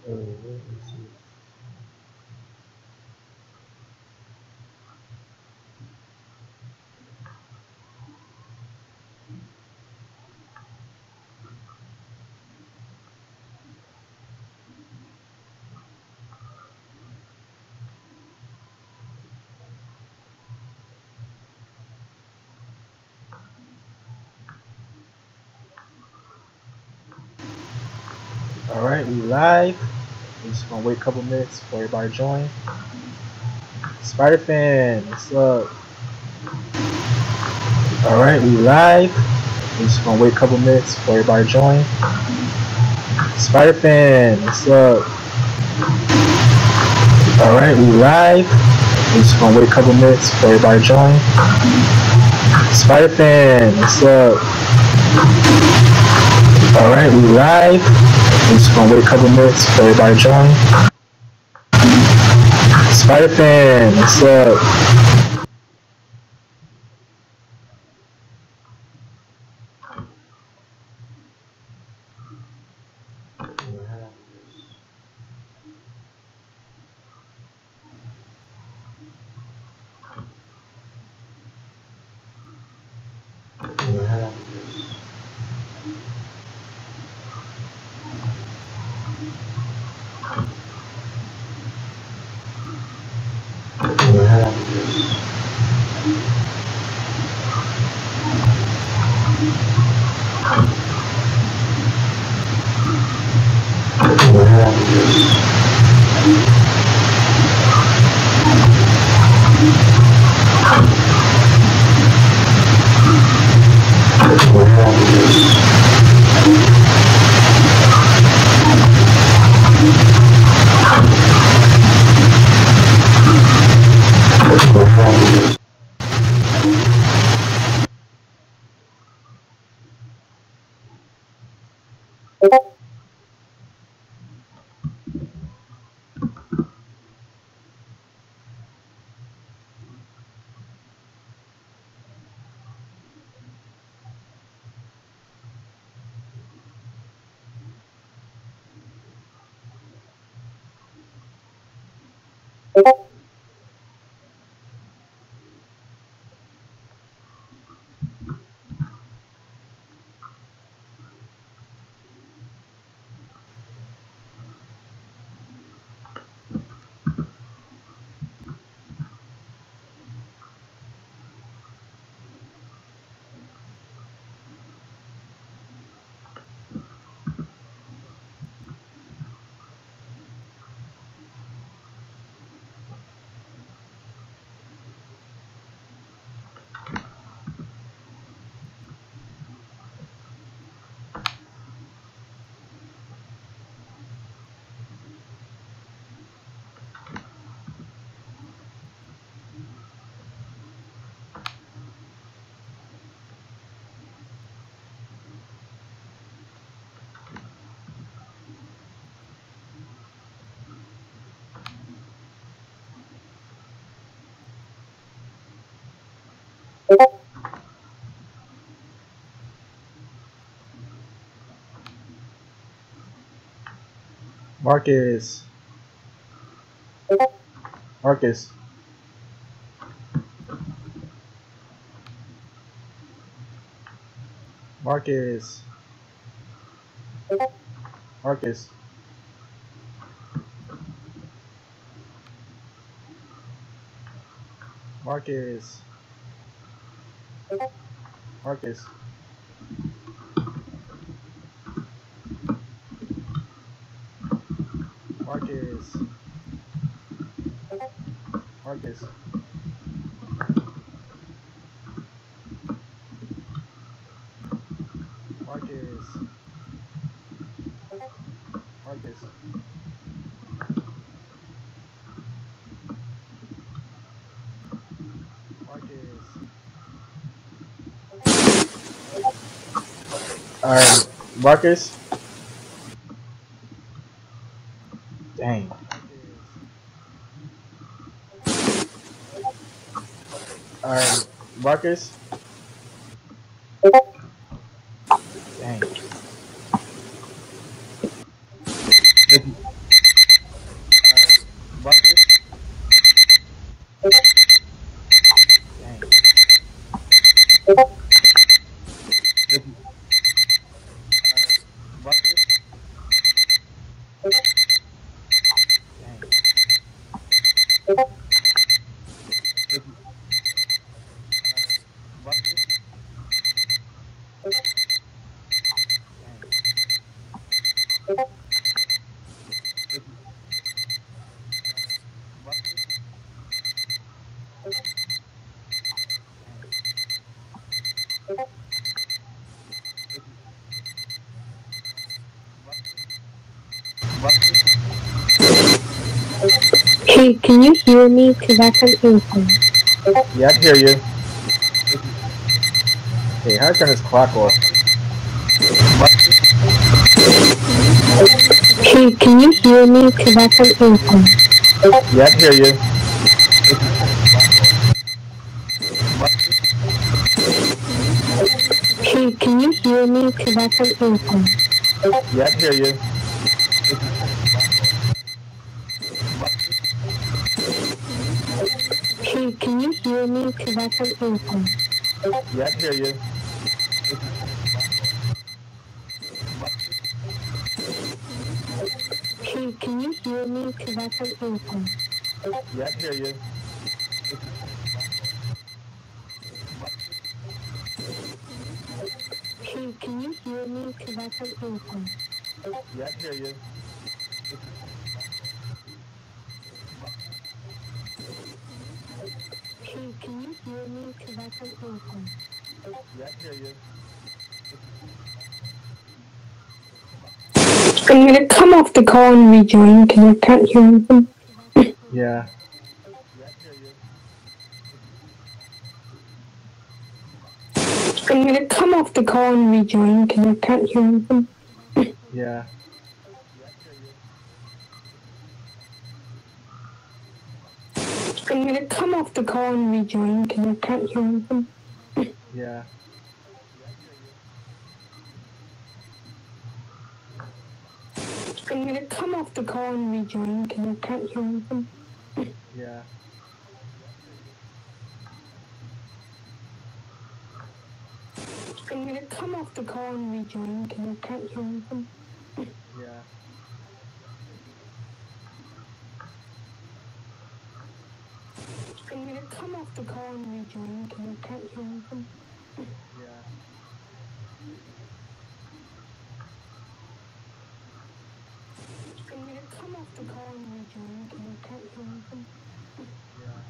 Let me see. Alright, we live. We're just gonna wait a couple minutes for everybody to join. Spider Fan, what's up? Alright, we live. We're just gonna wait a couple minutes for everybody to join. Spider Fan, what's up? Alright, we live. We're just gonna wait a couple minutes for everybody to join. Spider Fan, what's up? Alright, we live. We're just gonna wait a couple minutes for everybody to join. Spider Fan, what's up? Marcus. Marcus. Marcus. Marcus. Marcus. Marcus. Marcus. Marcus. Marcus. Marcus. Marcus. Alright, Marcus. Dang. Alright, Marcus. Dang. Hey, can you hear me? Cause I can't hear you. Yeah, I can hear you. Hey, how do I turn this clock off? Hey, can you hear me? Cause I can't hear you. Yeah, I can hear you. Hey, can you hear me? Cause I can't hear you. Yeah, I can hear you. Hey, can you hear me? Cause I can't hear you. Yeah, I can hear you. Hey, can you hear me? Cause I can't hear you. Yeah, I can hear you. Hey, can you hear me? Cause I can't hear you. Yeah, I can hear you. Hey, can you hear me? Cause I can't hear you. Yeah, I can hear you. I'm gonna come off the call and rejoin cause I can't hear anything. Yeah. I'm gonna come off the call and rejoin cause I can't hear anything. Yeah. I'm gonna come off the call and rejoin cause I can't hear anything. Yeah. I'm gonna come off the call and rejoin cause I can't hear anything. Yeah. I'm gonna come off the call and rejoin cause I can't hear anything. Yeah. I'm gonna come off the call and rejoin cause I can't hear anything. Yeah. I'm gonna come off the call and rejoin cause I can't hear anything. Yeah.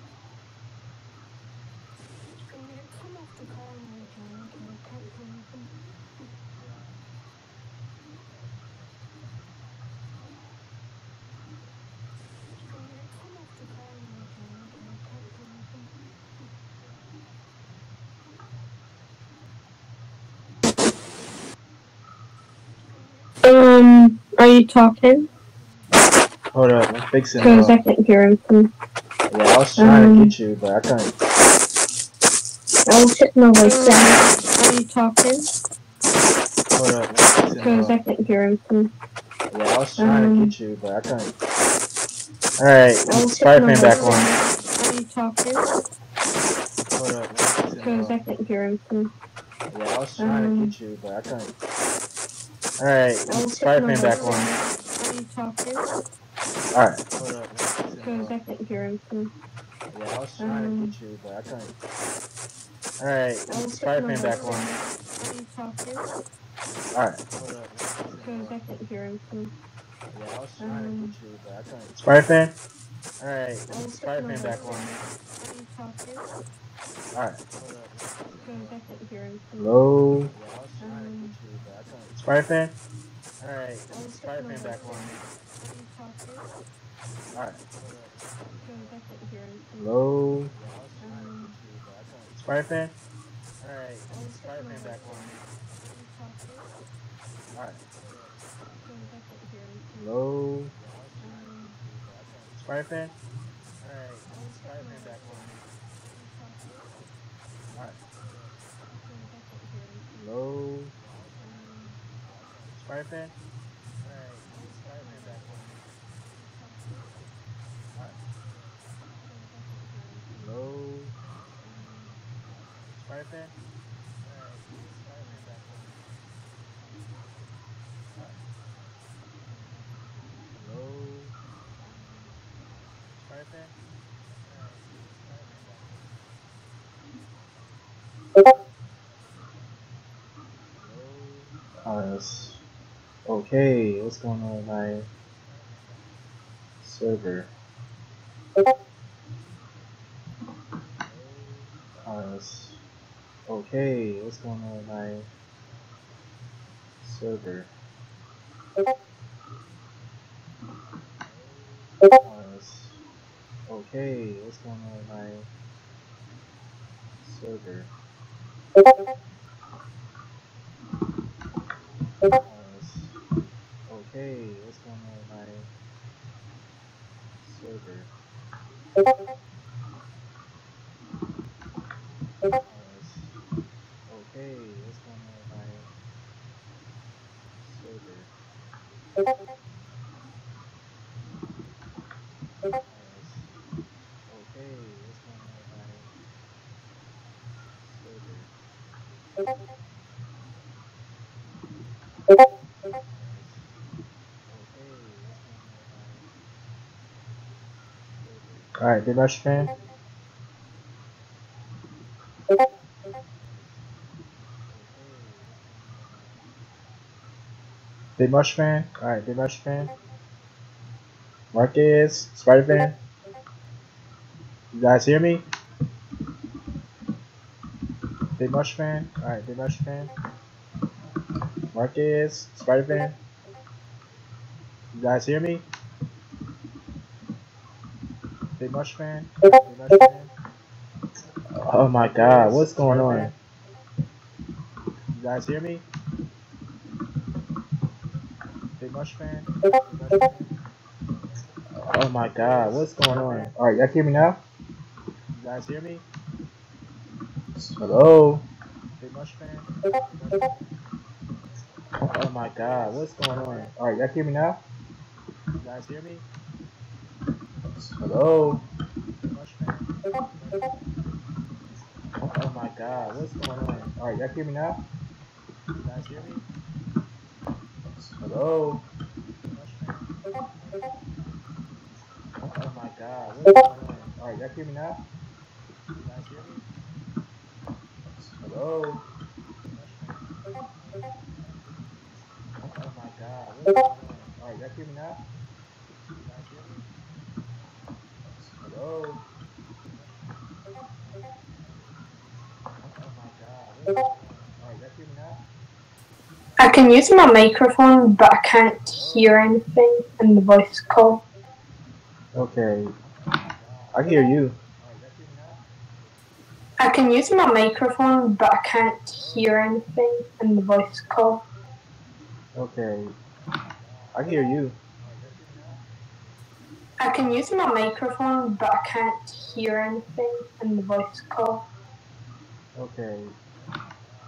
I'm gonna come off the call and rejoin cause I can't hear anything. I'm gonna come off the call and rejoin cause I can't hear anything. Are you talking? Hold up, I'm fixing Cause I can't hear anything. yeah, I was trying to get you, but I couldn't. I was hitting my voice down. Are you talking? Hold up, I'm fixing Cause I can't hear anything. yeah, I was trying to get you, but I couldn't. Alright, Spider Fan back on. Are you talking? Hold up, I'm fixing Cause I can't hear anything. yeah, I was trying to get you, but I couldn't. Alright, Spider Fan back on. Are you talking? Alright, hold up, I'm fixing Cause I can't hear anything. yeah, I was trying to get you, but I couldn't. Alright, Spider Fan back on. Are you talking? Alright, hold up, I'm fixing Cause I can't hear anything. yeah, I was trying to get you, but I couldn't. Spider Fan? Alright, Spider Fan back on. Are you talking? Alright, Cause I can't hear anything. hello? Yeah, I was trying to get you, but I couldn't. Spider Fan? Alright, Spider Fan back on. Are you talking? Alright, Cause I can't hear anything. hello? Spider Fan? Alright, Spider Fan back on. Are you talking? Alright, Cause I can't hear anything. hello? Spider Fan? Alright, Spider Fan back on. Are you talking? Alright, Cause I can't hear anything. hello? Spider Fan? Alright, Spider Fan back on. Alright, Cause I can't hear anything. hello? Spider Fan? Alright, Spider Fan back on. Alright, hello? Spider Fan? Alright, Spider Fan back on. Hello? Okay, what's going on with my server? Okay, what's going on with my server? Okay, what's going on with my server? Okay, what's going on with my server? Okay, what's going on with my server? Okay, what's going on with my server? Okay, what's going on with my server? Alright, Big Rush fan. Big Mush fan. Alright, Big Mush fan. Marcus, Spider fan. You guys hear me? Big Mush fan. Alright, Big Mush fan. Marcus, Spider fan. You guys hear me? Big Mush fan. Big Mush fan. Oh my god, what's going on? You guys hear me? Big Mush fan. Big Mush fan. Oh my god, what's going on? Alright, y'all hear me now? You guys hear me? Hello? Big Mush fan? Big Mush fan? Oh my god, what's going on? Alright, y'all hear me now? You guys hear me? Hello? Big Mush fan? Big Mush fan? Oh my god, what's going on? Alright, y'all hear me now? You guys hear me? Hello? Big Mush fan? Oh my god, what's going on? Alright, y'all hear me now? You guys hear me? Hello? Oh my god, what's going on? Alright, y'all hear me now? You guys hear me? Hello? Oh my god, what's going on? Alright, y'all hear me now? I can use my microphone, but I can't hear anything in the voice call. Okay. I hear you. I can use my microphone, but I can't hear anything in the voice call. Okay. I hear you. I can use my microphone, but I can't hear anything in the voice call. Okay.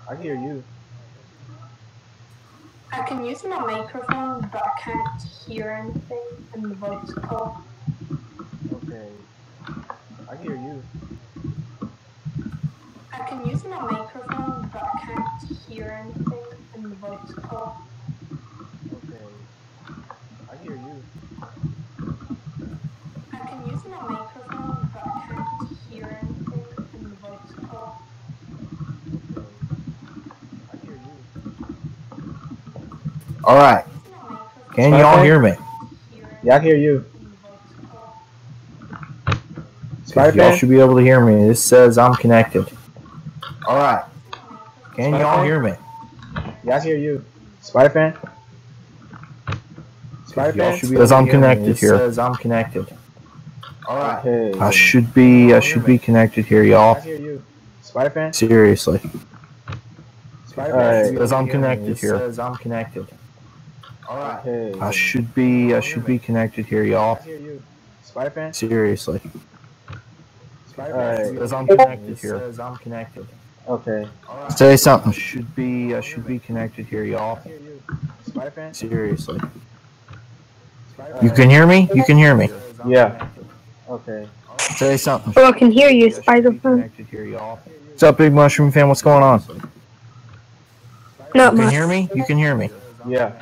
I hear you. I can use my microphone, but I can't hear anything in the voice call. Okay. I hear you. I can use my microphone, but I can't hear anything in the voice call. Okay. I hear you. I can use my microphone, but I can't hear anything in the voice call. Okay. I hear you. All right. Can y'all hear me? Yeah, I hear you. Y'all Spider-Man? should be able to hear me. This says I'm connected. All right. Can y'all hear me? Yeah, I hear you. Spider-Man? Y'all should be able to hear me. It says I'm connected. All right. Okay. I should be connected here, y'all. I hear you. Spider-Man? Seriously. Alright. It says I'm connected here. It says I'm connected. All right. Okay. I should be connected here, y'all. I hear you. Spider-Man? Seriously. Alright. It says I'm connected here. It says I'm connected. Okay. Say something. I should be connected here, y'all. I hear you. Spider-Man? Seriously. You can hear me? You can hear me. Yeah. Okay. Say something. Oh, I can hear you, Spider-Man. What's up, Big Mushroom fan? What's going on? Not You can much. hear me? You can hear me. Yeah.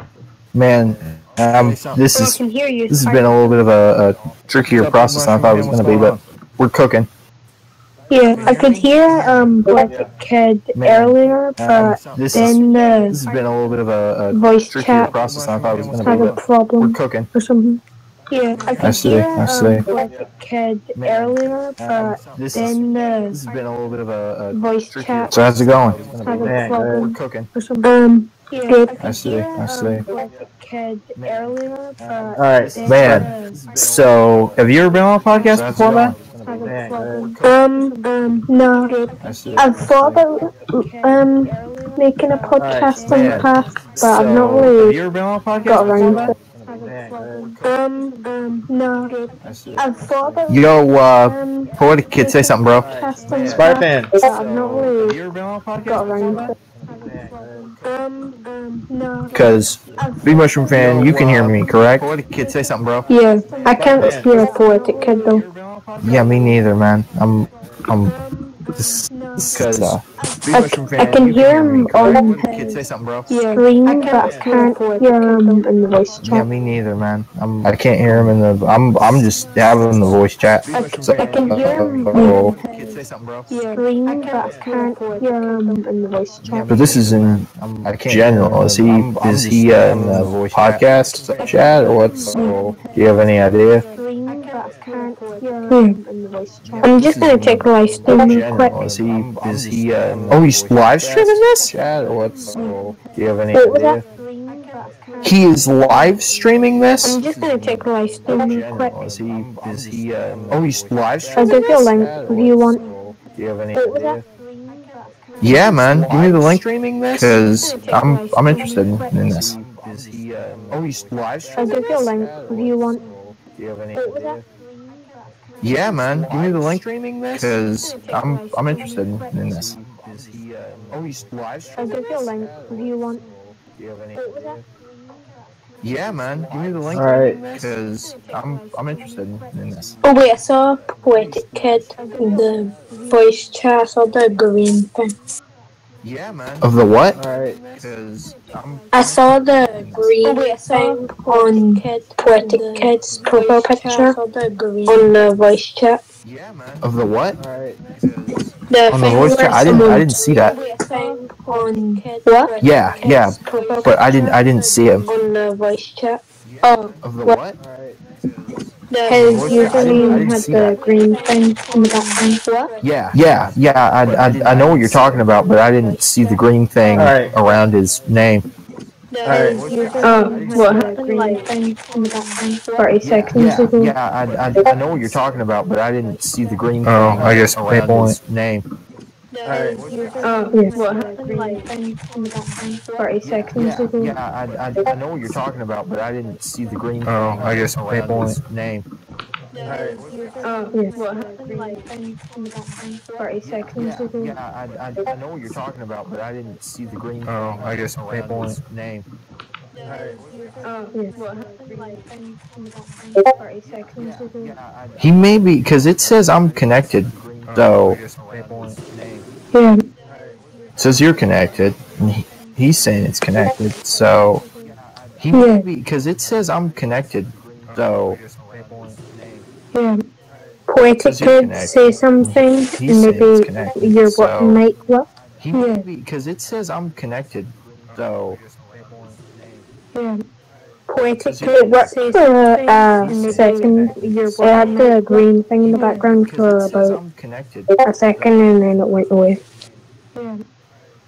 Man, this Oh, I can hear you, has been a little bit of a trickier process than I thought it was going to be, but we're cooking. Yeah, I could hear Poetickid earlier, but This then has the been a little bit of a voice trickier chat process than I thought it was going to had be, a but we're problem cooking. or something. Yeah, I could see, hear I see. Poetickid earlier, but This then has the been a little bit of a voice trickier chat So how's it going? had a Man, problem We're cooking. or something. Good. I see, I see. Poetickid earlier, but alright, then Man, so have you ever been on a podcast before, man? had a man, problem. No. I see. I've thought about making a podcast in the Man, past, but I've not so have really you ever been on a podcast got before, around man? to it. man, No. I've thought about Yo, Poetic Kid, say something, bro. podcast in the Spider past, Fan. but I've not Have really you ever been on a podcast got before, around man? to it. No. Because, Big Mushroom Fan, you can hear me, correct? Poetic Kid, say something, bro. Yeah, I can't hear a Poetickid though. Yeah, me neither, man. I'm this because I can hear him on Kid, say something, bro. screen, but I can't hear him in the voice Yeah, chat. me neither, man. I can't hear him in the. I'm just having the voice chat. So, I can hear him oh. on Kid, say something, bro. screen, but I can't hear him in the voice chat. But this is in general. Is he in the voice podcast chat or what's? Do you have any idea? I'm just gonna check the live stream real quick. Is he? Oh, he's live streaming this? Chat or what's? Do you have any What was idea? that? He is live streaming this. I'm just gonna check the live stream real quick. Is he? Oh, he's live I'll streaming give you a this. link if you want. Do you have any What was idea? that? Yeah, man. Give me the link because I'm interested in this. Oh, he's live I'll streaming give you a this. link if you want. Do you have any What was idea? that? Yeah, man. Give me the link because I'm interested in this. Oh, he's live I'll streaming give you a this. link if you want. Do you have any What was that? idea? Yeah, man. Give me the link Alright. because I'm interested in this. Oh wait, I saw Poetickid in the voice chat. I saw the green thing. Yeah, man. Of the what? Alright. Because I saw the green thing on Poetickid's profile picture on the voice chat. yeah, man. Of the what? Alright. The On the thing voice where chat? I didn't see that. thing on what? Yeah, but I didn't see him. On the voice chat. Oh, Of the what? what? Alright. His voice chat, I username didn't had see the that. green thing in the background. What? Yeah. I know what you're talking about, but I didn't see the green thing Alright. around his name. Alright. What happened like 30 seconds ago? I know what you're talking about, but I didn't see the green thing. Oh, I guess around his name. Alright. What happened like 30 seconds ago? I know what you're talking about, but I didn't see the green thing. Oh, I guess around his name. Alright. What happened like 30 seconds ago? I know what you're talking about, but I didn't see the green thing. Oh, I guess around his name. Alright. What happened like 30 seconds ago? He may be because it says I'm connected, so Yeah. it says you're connected. And he's saying it's connected, so he may be because it says I'm connected, so Yeah. Poetickid say something, He's and saying it's maybe connected, your so- mic what? he may be because it says I'm connected, so Poetickid worked for a second. It had the green thing in the background for about I'm connected. a second, and then it went away.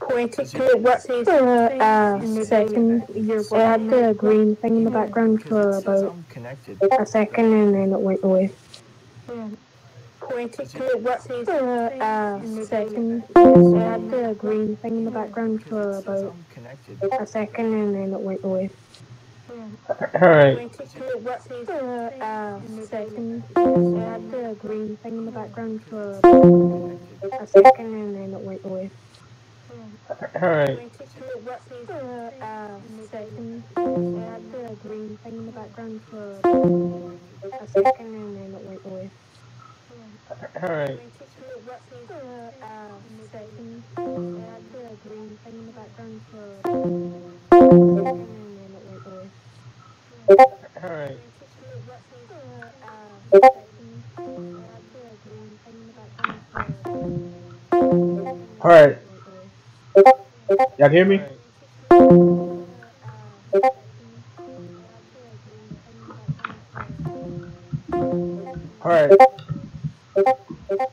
Poetickid worked for a second. It had the green thing in the background for about I'm connected. a second, and then it went away. Poetickid worked for a second. It had the green thing in the background for about I'm connected. a second, and then it went away. Alright. Poetickid worked for a second. It had the green thing in the background for a second, and then it went away. Alright. Poetickid worked for a second. It had the green thing in the background for a second, and then it went away. Alright. Poetickid worked for a second. It had the green thing in the background for a second, and then it went away. Alright. Poetickid worked for a second. It had the green thing in the background for Alright. Y'all can hear me? Alright.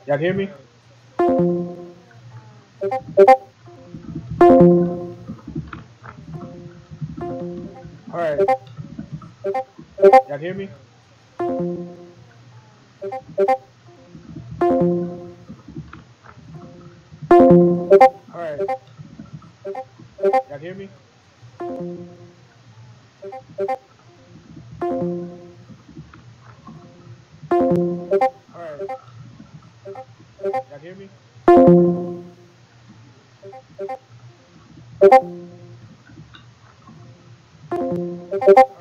Y'all can hear me? Alright. Y'all can hear me? Alright. Y'all can hear me? Alright. Y'all can hear me?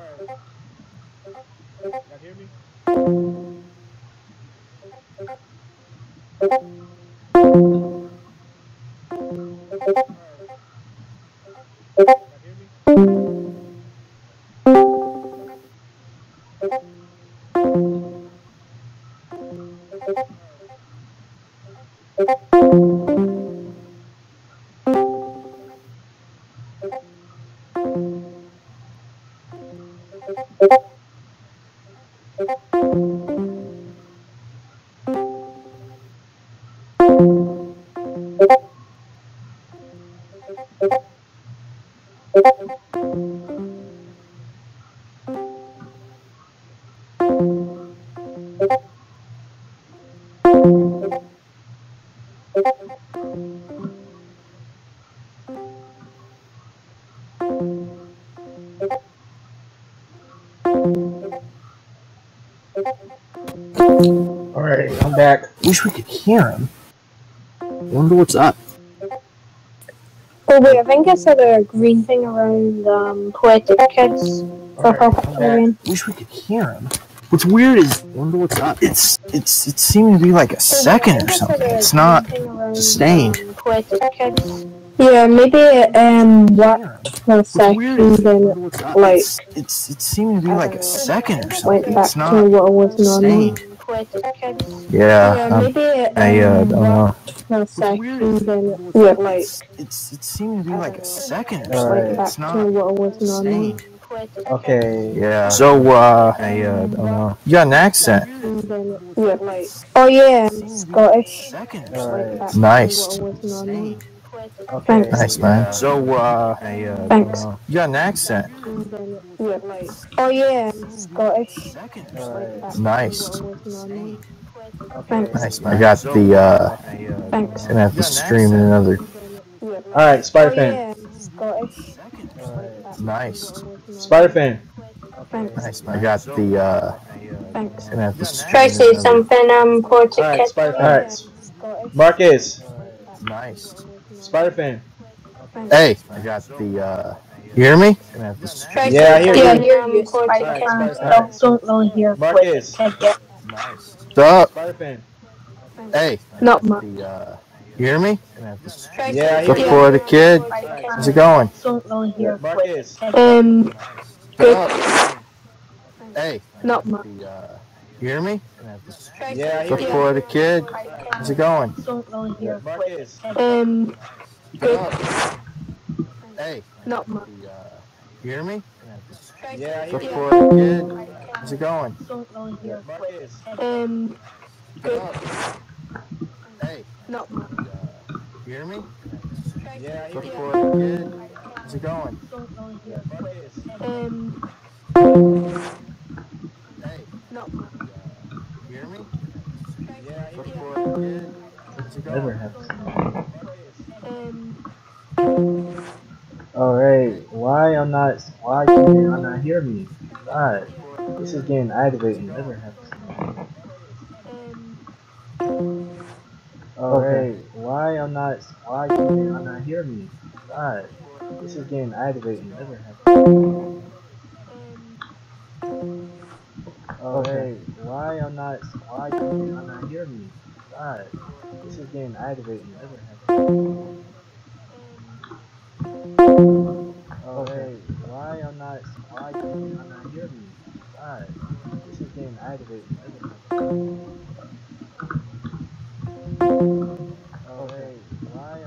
Alright. Y'all can hear me? Alright. Y'all can hear me? Alright, I'm back. Wish we could hear him. Wonder what's up. Oh wait, I think I said a green thing around Poetic Kids profile Alright, I'm picture back. again. Wish we could hear him. What's weird is wonder what's up. It's seeming to be like a second or something. It's not sustained. Poetic Kids. Yeah, maybe what the section then like It's seeming to be like a second or something. went back It's to not what was normal. sustained. Yeah, Maybe I don't know. the section then went like It's seeming to be like a second or All something. right. went back It's to not what was normal. sustained. Okay. Yeah. So I don't know. You got an accent. Oh yeah, Scottish. Second. Alright. Nice. Okay. Nice, man. So I don't Thanks. know. You got an accent. Oh yeah, Scottish. Alright. Nice. Okay. Thanks. Nice, man. I got the Thanks. gonna have to stream in another. Alright, Spider Oh Fan. yeah, Scottish. Alright. Nice. Spider Fan. Thanks. Nice, man. I got the Thanks. gonna have to stream Try in say another. something, Poetic Alright, Kid. Spider Fan. Alright. Marcus. Nice. Spider Fan. Hey, I got the you hear me? Gonna have to stream. Yeah, I hear Yeah, I you. hear you, Alright, Spider Kid. Spider I Fan. don't really hear Marcus. Poetic Kid yet. Nice. What's up? Spider Fan. Hey, I Not got much. the you hear me? Gonna have to stream. Yeah, I The hear you. Poetickid. How's it going? Don't really hear Marcus. Good. What's up? Hey, I Not got much. the you hear me? Gonna have to stream. Yeah, I The hear you. Poetickid. How's it going? Don't really hear Marcus. Good. Hey, Not much. you hear me? Gonna have to stream. Yeah, I The hear you. Poetickid. How's it going? Don't really hear Marcus. Good. Hey, Not much. you hear me? Yeah, I The hear you. Poetickid. How's it going? Don't really hear Marcus. Hey, Not much. you hear me? Yeah, I The hear you. Poetickid. How's it Never going? have. Alright, why can you not hear me? God, this is getting aggravating. Never have. Alright, why can you not hear me? God, this is getting aggravating. Never have. Alright, why can you not hear me? God, this is getting aggravating. Never have. Alright, why can you not hear me? God, this is getting aggravating. Never have. Alright, why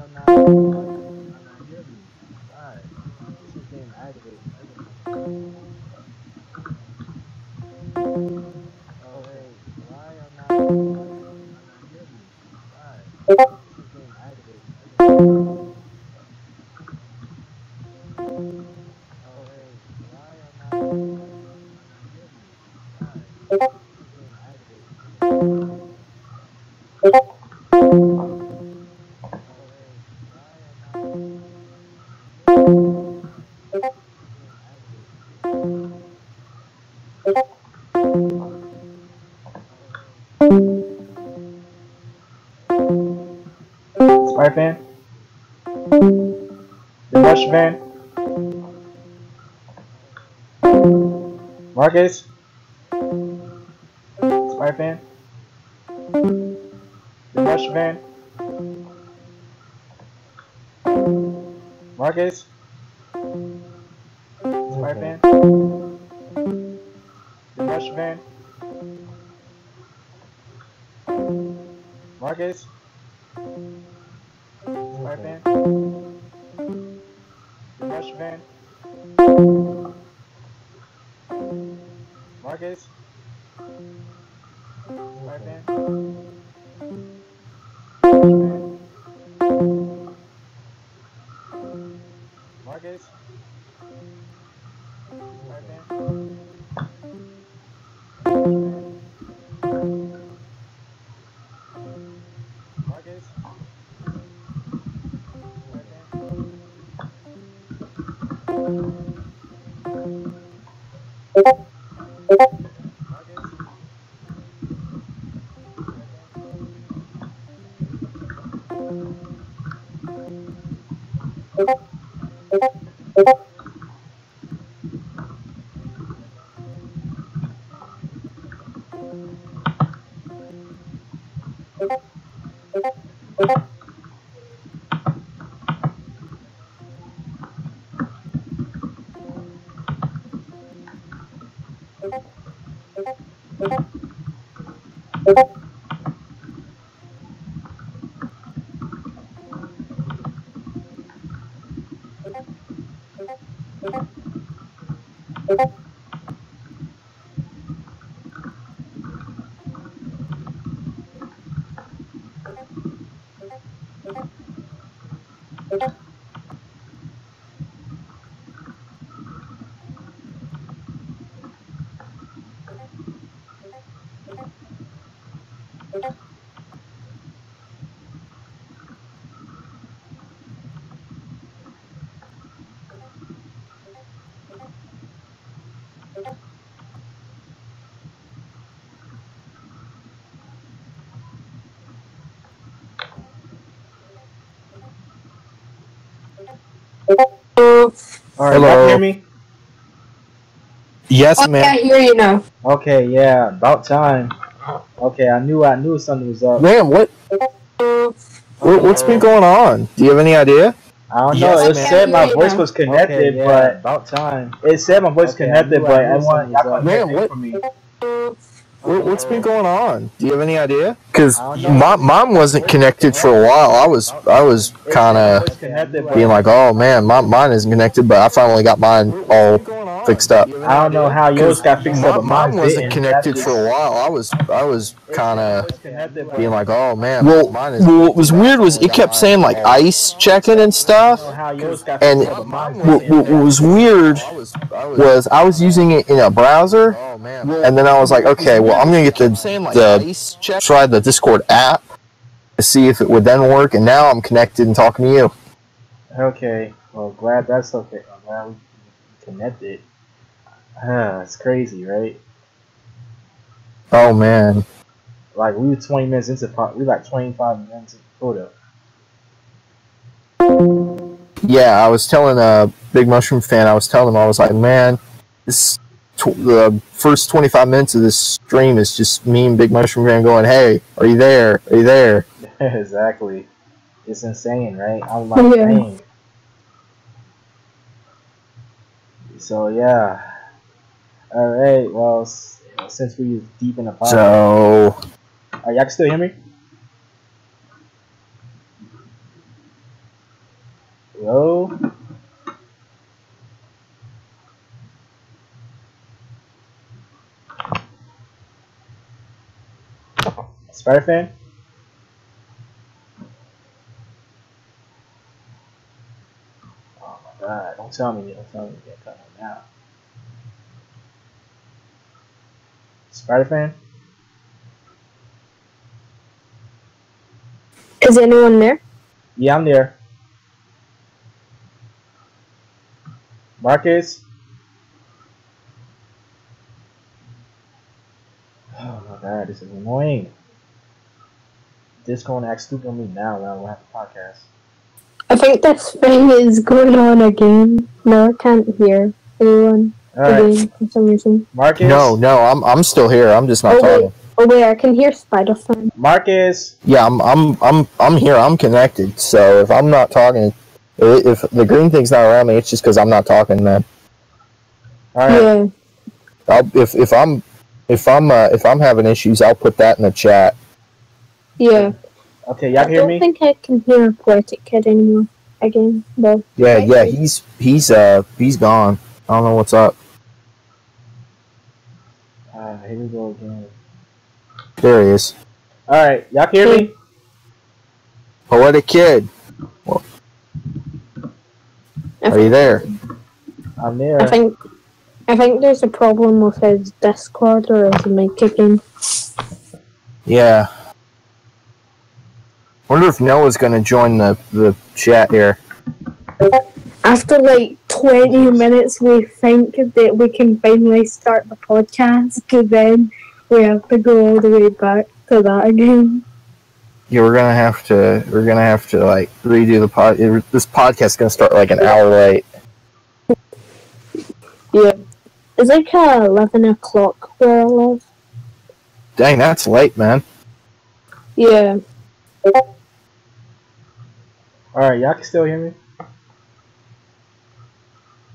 Spider fan? The Rush fan? Marcus? Spider fan? The Rush fan? Marcus? Spider fan? The Rush fan? Marcus? Spider fan? The Rush fan? Marcus? Spider fan? Marcus? Spider fan? Marcus? Alright, y'all can hear me? Yes, Okay, I man. hear you now. Okay, yeah, about time. Okay, I knew something was up. Man, what's been going on? Do you have any idea? I don't know. Yes, It man. said my voice was connected, Okay, yeah, but about time. it said my voice connected, but I want y'all couldn't Man, hear from me. What's been going on? Do you have any idea? Because I don't know. mine wasn't connected for a while. I was It kind said my of voice connected, but being like, oh man, mine isn't connected, but I finally got mine all fixed up. I don't know how yours got fixed up, but Mine mine wasn't didn't. connected for a while. I was kind of being like, oh man, well, mine is. Well, what was weird was it kept saying like ice checking and stuff. how yours got And fixed up, but mine what was weird was I was using it in a browser, and then I was like, okay, well I'm gonna get try the Discord app to see if it would then work, and now I'm connected and talking to you. Okay, well, glad that's okay. I'm glad we connected. It's crazy, right? Oh man. Like we were 20 minutes into we like 25 minutes into photo. Yeah, I was telling a Big Mushroom fan, I was telling him, I was like, man, the first 25 minutes of this stream is just me and Big Mushroom fan going, hey, are you there? Are you there? Exactly. It's insane, right? I'm like, dang. So yeah. All right. Well, since we was deep in the podcast, So, y'all can still hear me? Hello. Spider fan. Oh my God! Don't tell me. Don't tell me you get cut on now. Spider fan. Is anyone there? Yeah, I'm there. Marcus? Oh my god, this is annoying. Discord acts stupid on me now when I don't have the podcast. I think this thing is going on again. No, I can't hear anyone again for some reason. Marcus? No, I'm still here. I'm just not talking. Wait, I can hear Spider-Fan. Marcus? Yeah, I'm here. I'm connected. So if I'm not talking, if the green thing's not around me, it's just because I'm not talking, man. All right. Yeah. If I'm having issues, I'll put that in the chat. Yeah. Okay, y'all hear me? I don't think I can hear Poetic Kid anymore. Again, though. Yeah, he's gone. I don't know what's up. Here we go again. There he is. All right, y'all can hear me? Poetic Kid. Well, are you there? I'm there. I think there's a problem with his Discord or his mic again. Yeah. Wonder if Noah's gonna join the chat here. After like 20 minutes, we think that we can finally start the podcast, and then we have to go all the way back to that again. Yeah, we're gonna have to like redo the pod. This podcast's gonna start like an hour late. Yeah, it's like 11 o'clock where I live. Dang, that's late, man. Yeah. All right, y'all can still hear me?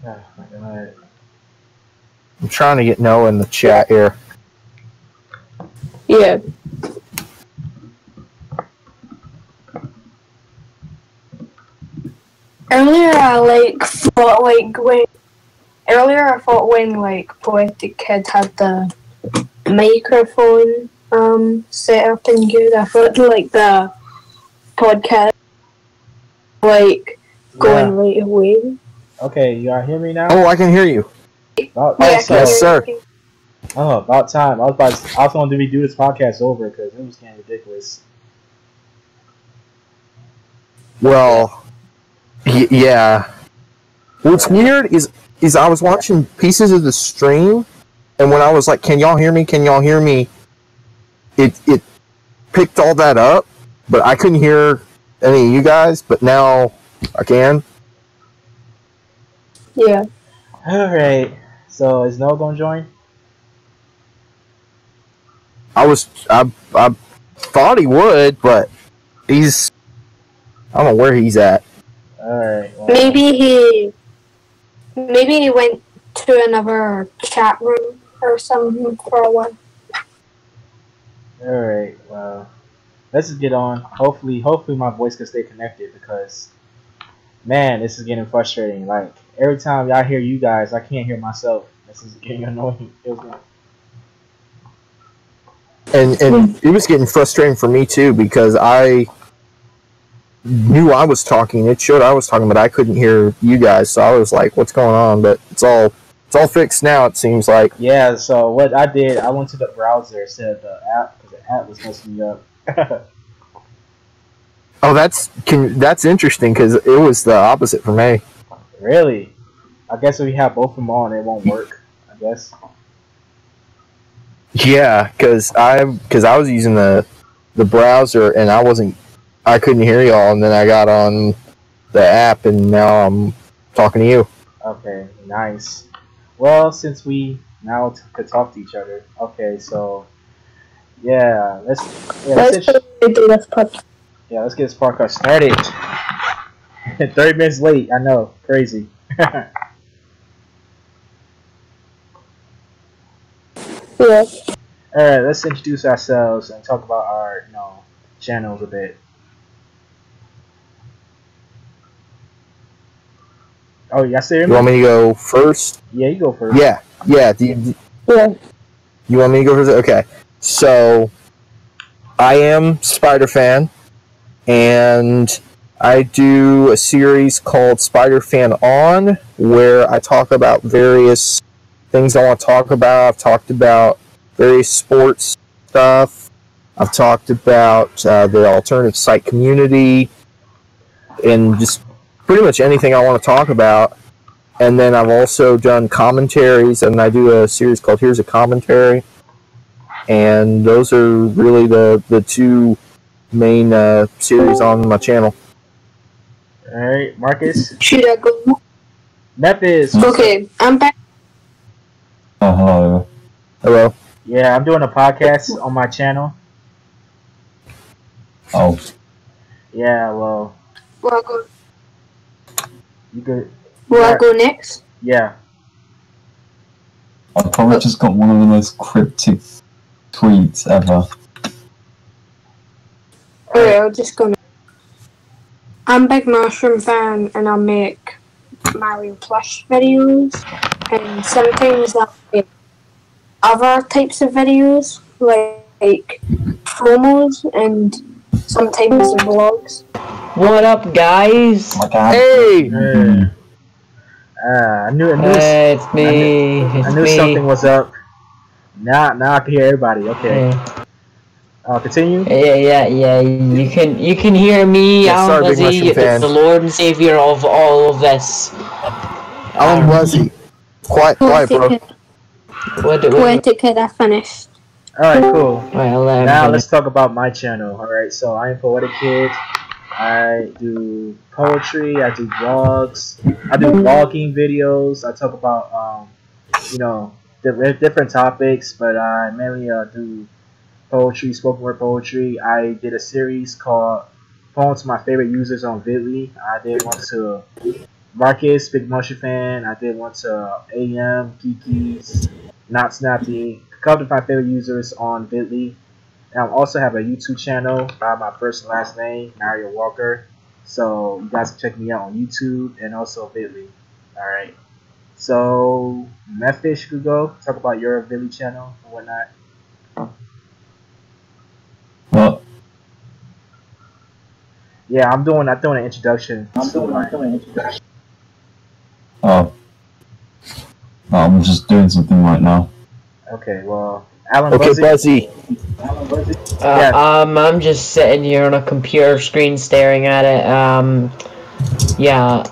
Oh my god. I'm trying to get Noah in the chat here. Yeah. Earlier, I thought when Poetic Kid had the microphone set up and good, I thought like the podcast going right away. Okay, y'all hear me now? Oh, I can hear you. Yes, sir. Oh, about time. I was going to redo this podcast over because it was getting ridiculous. Well, yeah. What's weird is I was watching pieces of the stream, and when I was like, "Can y'all hear me? Can y'all hear me?" It picked all that up, but I couldn't hear any of you guys. But now I can. Yeah. All right. So is Noah going to join? I thought he would, but I don't know where he's at. All right. Well, Maybe he went to another chat room or something for a while. all right. Well, let's just get on. Hopefully my voice can stay connected because, man, this is getting frustrating. Like every time y'all hear you guys, I can't hear myself. This is getting annoying. And it was getting frustrating for me too because I knew I was talking. It showed I was talking, but I couldn't hear you guys. So I was like, "What's going on?" But it's all fixed now. It seems like. Yeah. So what I did, I went to the browser instead of the app because the app was messing me up. Oh, that's interesting because it was the opposite for me. Really? I guess if we have both of them on, it won't work. I guess. Yeah, because I was using the browser and I couldn't hear y'all, and then I got on the app and now I'm talking to you. Okay, nice. Well, since we now could talk to each other, okay, so let's do this podcast. Yeah, let's get this podcast started. 30 minutes late, I know, crazy. Yeah. Alright, let's introduce ourselves and talk about our, channels a bit. Oh, y'all see me? You want me to go first? Yeah, you go first. Yeah. Yeah. You want me to go first? Okay. So, I am Spider-Fan, and I do a series called Spider-Fan On, where I talk about various things I want to talk about. I've talked about various sports stuff. I've talked about the alternative site community, and just pretty much anything I want to talk about. And then I've also done commentaries, and I do a series called Here's a Commentary. And those are really the two main series on my channel. Alright, Marcus. Should I go? Memphis. Okay, I'm back. Hello. Hello. Yeah, I'm doing a podcast on my channel. Oh. Yeah, well. Will I go? You could. Will I go next? Yeah. I probably just got one of the most cryptic tweets ever. Alright, I'll just go next. I'm a big Mushroom fan, and I make Mario plush videos, and sometimes I make other types of videos, like promos, and sometimes vlogs. What up, guys? Hey! I knew It's me. I knew something was up. Now I can hear everybody. Okay. Continue. Yeah. You can hear me. Yeah, I'm sorry, Big Lizzie, Mushroom fan. the Lord and Savior of all of this. I'm Lizzie. Quiet, bro. Poetickid, I finished. Alright, cool. Well, Now let's talk about my channel. Alright, so I am Poetickid. I do poetry, I do vlogs, I do vlogging videos. I talk about different topics, but I mainly do poetry, spoken word poetry. I did a series called Poems to My Favorite Users on Vidlii. I did one to Marcus, Big Motion Fan. I did one to AM, Kiki's, Not Snappy. A couple of my favorite users on Vidlii. And I also have a YouTube channel by my first and last name, Mario Walker. So you guys can check me out on YouTube and also Vidlii. Alright. So Memphis, you could go talk about your Vidlii channel and whatnot. What? Yeah, I'm doing an introduction. Oh. I'm just doing something right now. Okay, well, Alan Okay, Buzzy. Buzzy. I'm just sitting here on a computer screen staring at it. Yeah,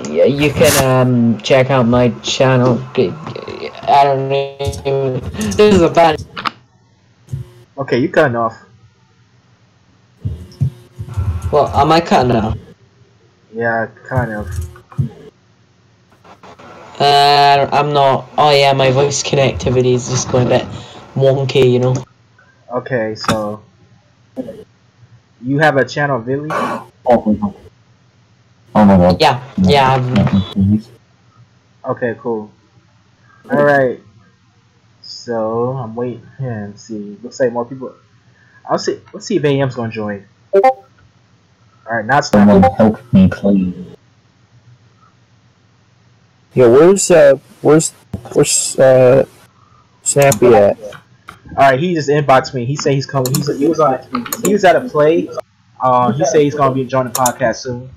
you can check out my channel. I don't know. This is a bad. Okay, you cutting off. Well, am I cutting out? Yeah, kind of. I'm not. Oh yeah, my voice connectivity is just going a bit wonky, you know. Okay, so you have a channel, Vidlii? Oh my god. Yeah. Okay, cool. Alright. So I'm waiting. Yeah, let's see. Looks like more people. Let's see if AM's gonna join. Alright, not Someone Snappy. help me, please. Yeah, where's Snappy at? Alright, he just inboxed me. He said he's coming. He was at a play. He said he's gonna be joining the podcast soon.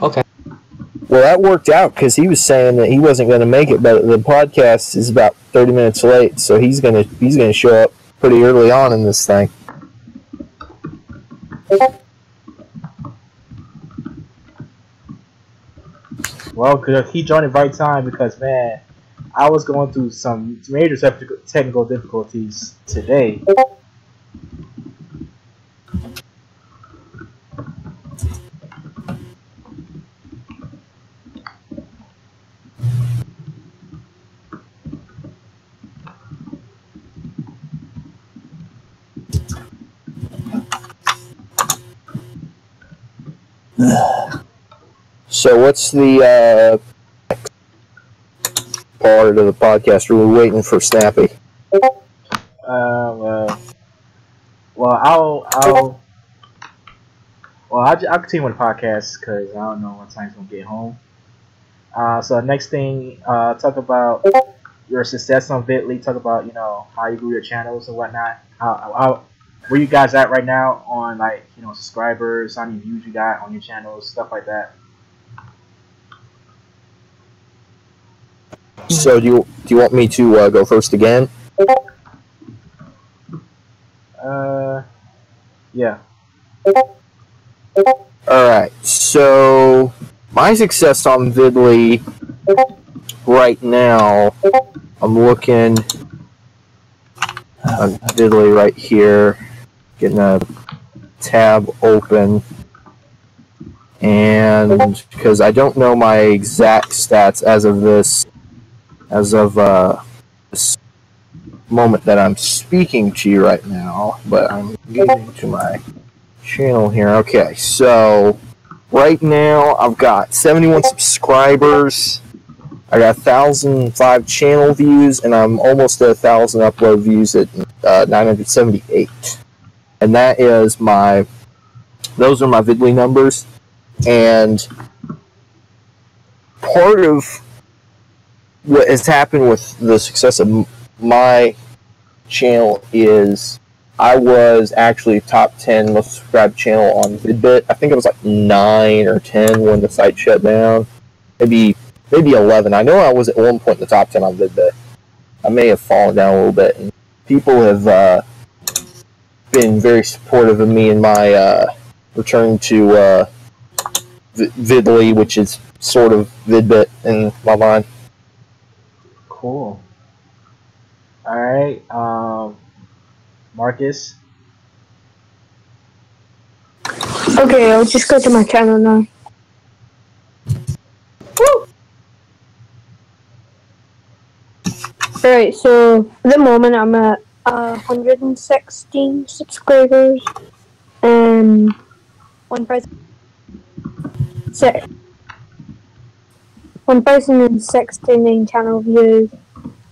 Okay. Well, that worked out because he was saying that he wasn't going to make it, but the podcast is about 30 minutes late, so he's gonna show up pretty early on in this thing. Well, he joined at the right time because, man, I was going through some major technical difficulties today. So what's the next part of the podcast? Are we waiting for Snappy? I'll continue with the podcast because I don't know what time he's gonna get home. So next thing, talk about your success on Vidlii. Talk about how you grew your channels and whatnot. How where you guys at right now on subscribers, how many views you got on your channels, stuff like that. So do you want me to go first again? Yeah. All right. So my success on Vidlii right now, I'm looking on Vidlii right here, getting a tab open, and because I don't know my exact stats as of this moment that I'm speaking to you right now, but I'm getting to my channel here. Okay, so right now I've got 71 subscribers, I got 1,005 channel views, and I'm almost at 1,000 upload views at 978. And that is those are my Vidlii numbers. And part of what has happened with the success of my channel is I was actually top 10 most subscribed channel on Vidbit. I think it was like 9 or 10 when the site shut down. Maybe 11. I know I was at one point in the top 10 on Vidbit. I may have fallen down a little bit. And people have been very supportive of me in my return to Vidlii, which is sort of Vidbit in my mind. Cool. Alright, Marcus. Okay, I'll just go to my channel now. Woo! Alright, so at the moment I'm at 116 subscribers and 1,069 channel views,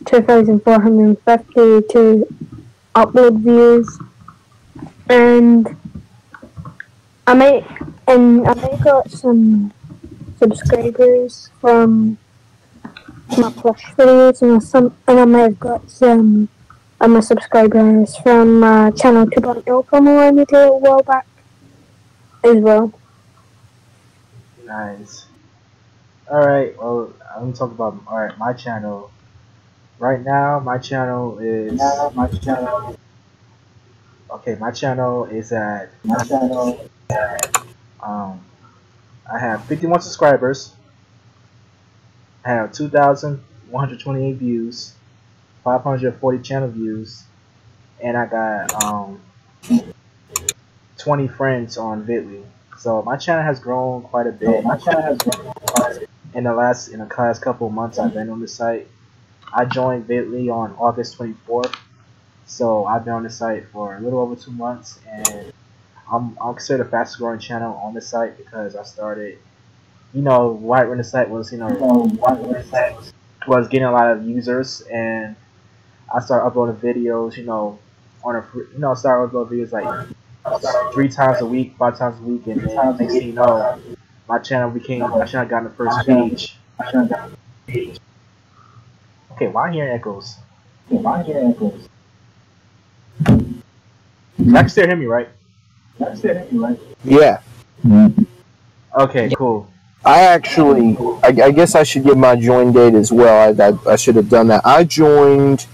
2,452 upload views, and I might got some subscribers from my plush videos, and I might have got some of my subscribers from channel 2.0 promo I made a while back as well. Nice. Alright, well, I'm gonna talk about my channel. Right now, my channel is at I have 51 subscribers. I have 2,128 views, 540 channel views, and I got 20 friends on Vidlii. So my channel has grown quite a bit. In the last couple of months I've been on the site. I joined Vidlii on August 24th, so I've been on the site for a little over 2 months, and I'm considered the fastest growing channel on the site because I started, right when the site was, was getting a lot of users, and I started uploading videos, started uploading videos like 3 times a week, 5 times a week, and then next thing you know, my channel got on the first page. Okay, why hearing echoes? You can still hear me, right? Yeah. Okay, cool. I guess I should give my join date as well. I should have done that. I joined,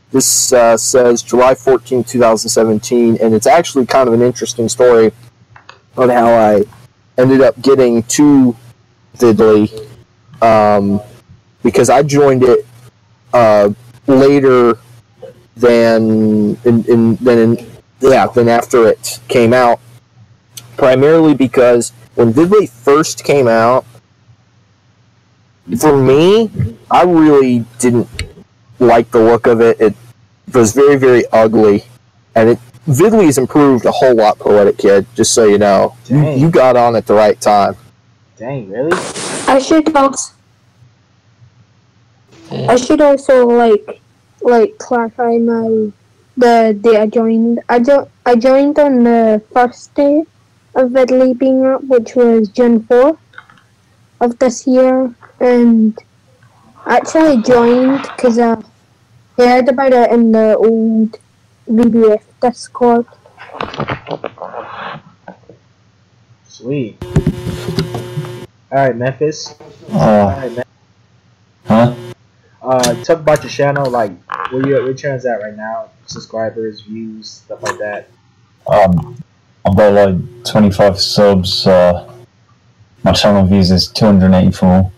this says July 14, 2017, and it's actually kind of an interesting story on how I ended up getting to Vidlii, because I joined it later than after it came out, primarily because when Vidlii first came out, for me, I really didn't like the look of it. It was very, very ugly, and Vidlii's improved a whole lot, Poetickid, just so you know. You got on at the right time. Dang, really? I should also clarify the day I joined. I joined on the first day of Vidlii being up, which was June 4th of this year, and actually I joined because I heard about it in the old VBF Discord. Sweet. Alright, Memphis. Talk about your channel, like where your channel's at right now, subscribers, views, stuff like that. I've got like 25 subs, and My channel views is 284.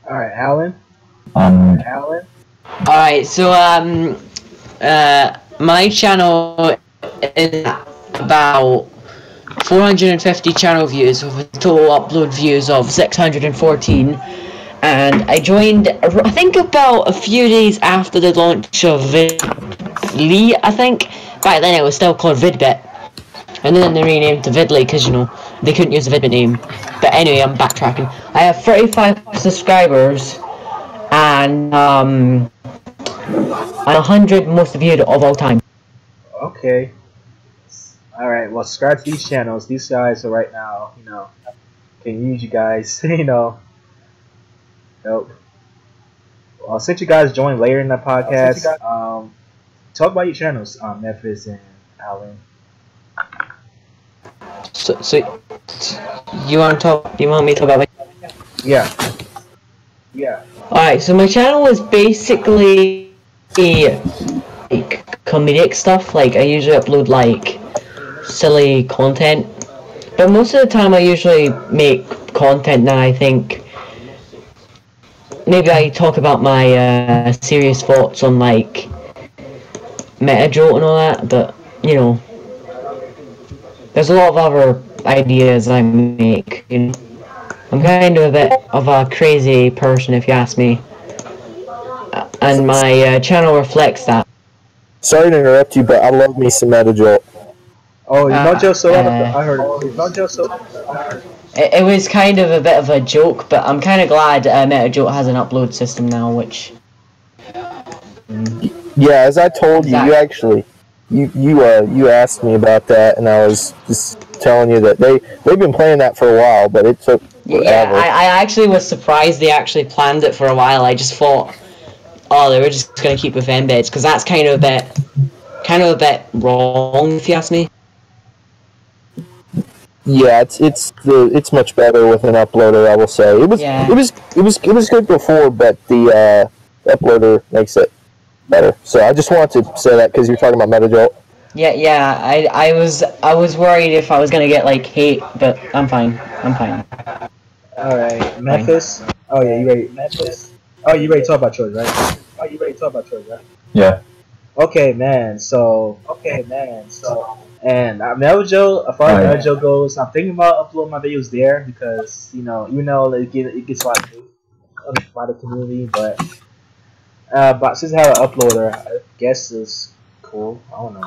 Alright, Alan? Alright, so, my channel is about 450 channel views with a total upload views of 614, and I joined, I think, about a few days after the launch of Vidlii. I think back then it was still called Vidbit, and then they renamed to Vidlii because, you know, they couldn't use the Vidbit name. But anyway, I'm backtracking. I have 35 subscribers and 100 most viewed of all time. Okay. Alright, well, subscribe to these channels. These guys are right now, you know, can use you guys, you know, help. Well, since you guys joined later in the podcast, talk about your channels, Memphis and Alan. So you want me to talk about my... Yeah. Alright, so my channel is basically like comedic stuff. Like, I usually upload like silly content, but most of the time I usually make content that I think maybe I talk about my serious thoughts on like meta joke and all that, but you know, there's a lot of other ideas I make, you know. I'm kind of a bit of a crazy person, if you ask me, and my channel reflects that. Sorry to interrupt you, but I love me some meta joke. Oh, you know Joe Soto? I heard it. You know Joe Soto? It was kind of a bit of a joke, but I'm kind of glad meta joke has an upload system now, which... Yeah, as I told you, you asked me about that, and I was just telling you that they've been playing that for a while, but it took forever. Yeah, I actually was surprised they actually planned it for a while. I just thought, oh, they were just gonna keep with embeds, because that's kind of a bit wrong, if you ask me. Yeah, it's much better with an uploader, I will say. It was good before, but the uploader makes it better. So I just wanted to say that because you're talking about MetaJolt. Yeah. I was worried if I was gonna get like hate, but I'm fine. All right, Memphis. Oh yeah, you ready? Memphis. Oh, you ready to talk about yours, right? Yeah. Okay, man. So. And Meljo, as far as Meljo goes, I'm thinking about uploading my videos there because, you know, even though it gets a lot of hate by the community, but since I have an uploader, I guess it's cool. I don't know.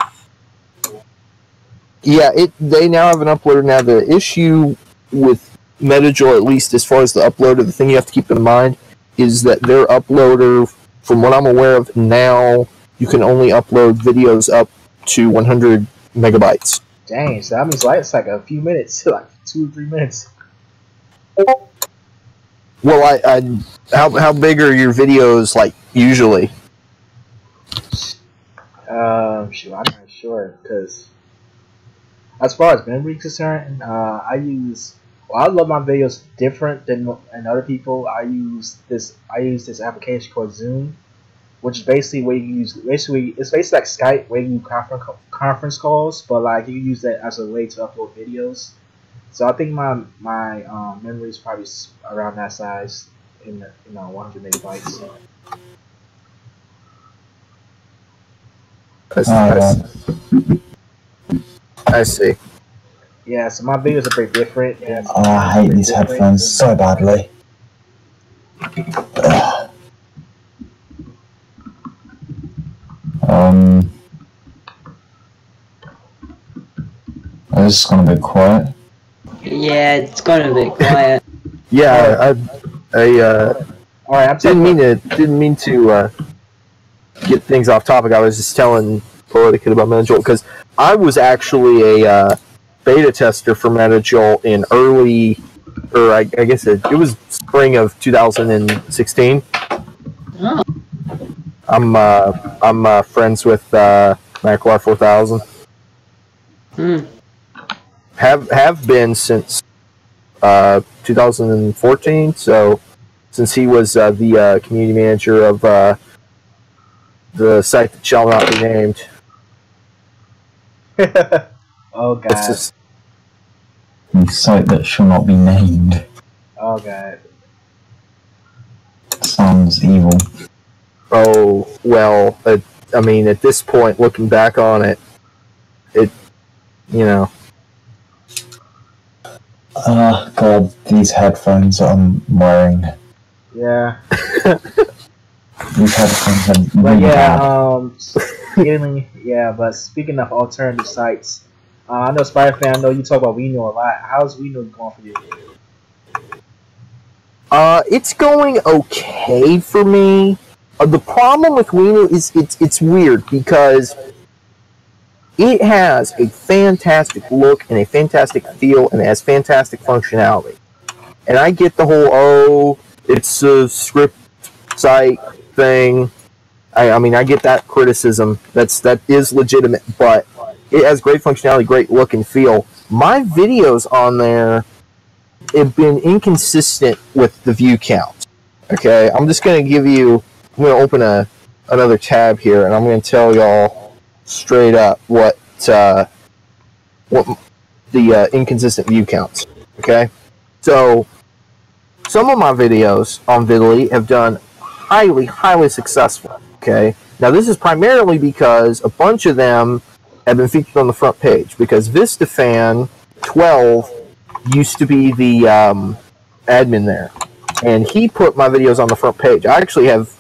Yeah, they now have an uploader now. The issue with MetaJoy, at least as far as the uploader, the thing you have to keep in mind is that their uploader, from what I'm aware of now, you can only upload videos up to 100 megabytes. Dang, so that means it's like a few minutes, like 2 or 3 minutes. Well, how big are your videos, like, usually? Shoot, I'm not sure, because as far as memory is concerned, I love my videos different than other people. I use this application called Zoom, which is basically where you use it's basically like Skype, where you conference calls, but like you use that as a way to upload videos. So I think my memory is probably around that size, in 100 megabytes. I see. Yeah, so my videos are pretty different. Oh, I hate these headphones so badly. It's just gone a bit quiet. Yeah, it's gone a bit quiet. Yeah, All right, didn't mean to get things off topic. I was just telling Poetickid about MetaJolt because I was actually a beta tester for MetaJolt in I guess it was spring of 2016. Oh. I'm friends with Maclar 4000. Have been since 2014. So since he was the community manager of the site that shall not be named. Oh god. The site that shall not be named. Oh god. Sounds evil. Oh, well, I mean, at this point, looking back on it, you know. God, these headphones I'm wearing. Yeah. These headphones are But really yeah, bad. but speaking of alternative sites, I know Spider-Fan, I know you talk about We Know a lot. How's We Know going for you? It's going okay for me. The problem with Wenu is it's weird because it has a fantastic look and a fantastic feel and it has fantastic functionality. And I get the whole, it's a script site thing. I mean, I get that criticism. That is legitimate, but it has great functionality, great look and feel. My videos on there have been inconsistent with the view count. Okay, I'm just going to give you, I'm going to open another tab here, and I'm going to tell y'all straight up what the inconsistent view counts. Okay, so some of my videos on Vidlii have done highly successful. Okay, now this is primarily because a bunch of them have been featured on the front page because VistaFan 12 used to be the admin there, and he put my videos on the front page. I actually have,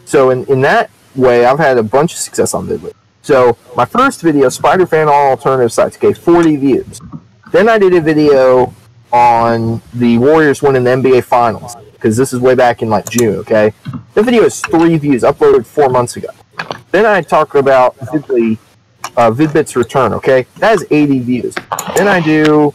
so in that way, I've had a bunch of success on Vidlii. So my first video, Spider-Fan All Alternative Sites, gave 40 views. Then I did a video on the Warriors winning the NBA Finals, because this is way back in like June, okay? The video has 3 views, uploaded 4 months ago. Then I talk about Vidlii, Vidbit's return, okay? That has 80 views. Then I do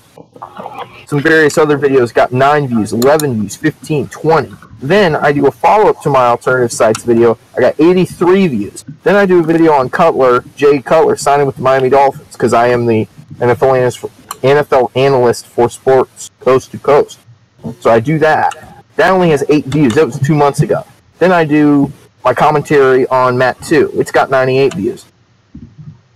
some various other videos, got 9 views, 11 views, 15, 20. Then I do a follow-up to my alternative sites video. I got 83 views. Then I do a video on Cutler, Jay Cutler, signing with the Miami Dolphins, because I am the NFL analyst for Sports Coast to Coast. So I do that. That only has 8 views. That was 2 months ago. Then I do my commentary on Matt 2. It's got 98 views.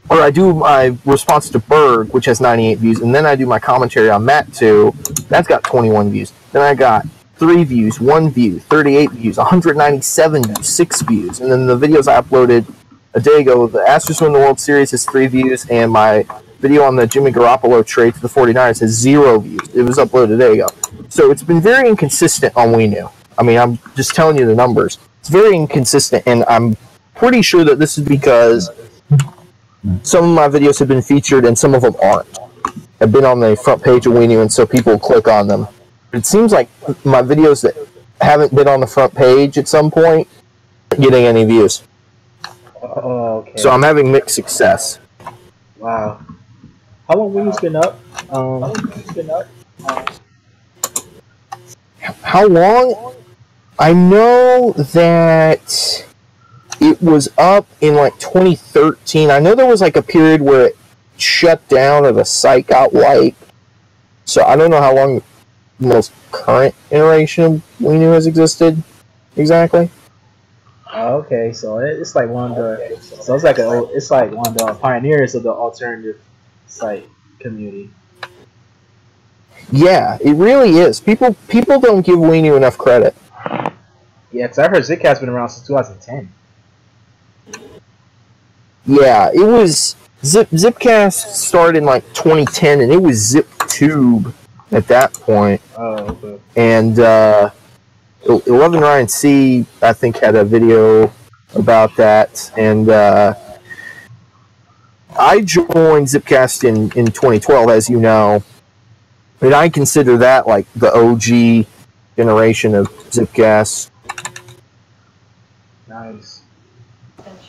Or I do my response to Berg, which has 98 views, and then I do my commentary on Matt 2. That's got 21 views. Then I got 3 views, 1 view, 38 views, 197 views, 6 views. And then the videos I uploaded a day ago, the Astros win the World Series has 3 views, and my video on the Jimmy Garoppolo trade to the 49ers has 0 views. It was uploaded a day ago. So it's been very inconsistent on WeKnew. I mean, I'm just telling you the numbers. It's very inconsistent, and I'm pretty sure that this is because some of my videos have been featured and some of them aren't. Have been on the front page of WeKnew, and so people click on them. It seems like my videos that haven't been on the front page at some point aren't getting any views. Oh, okay. So I'm having mixed success. Wow. How long WeKnew's been up? How long? I know that it was up in like 2013. I know there was like a period where it shut down or the site got wiped. So I don't know how long the most current iteration of WeKnew has existed exactly. Oh, okay, so it's like one of the it's like one of the pioneers of the alternative site community. Yeah, it really is. People don't give WeKnew enough credit. Yeah, because I heard Zipcast's been around since 2010. Yeah, it was Zipcast started in like 2010, and it was ZipTube at that point. Oh, okay. And 11 Ryan C, I think, had a video about that, and I joined Zipcast in 2012, as you know. And I consider that like the OG generation of Zipcast. Nice.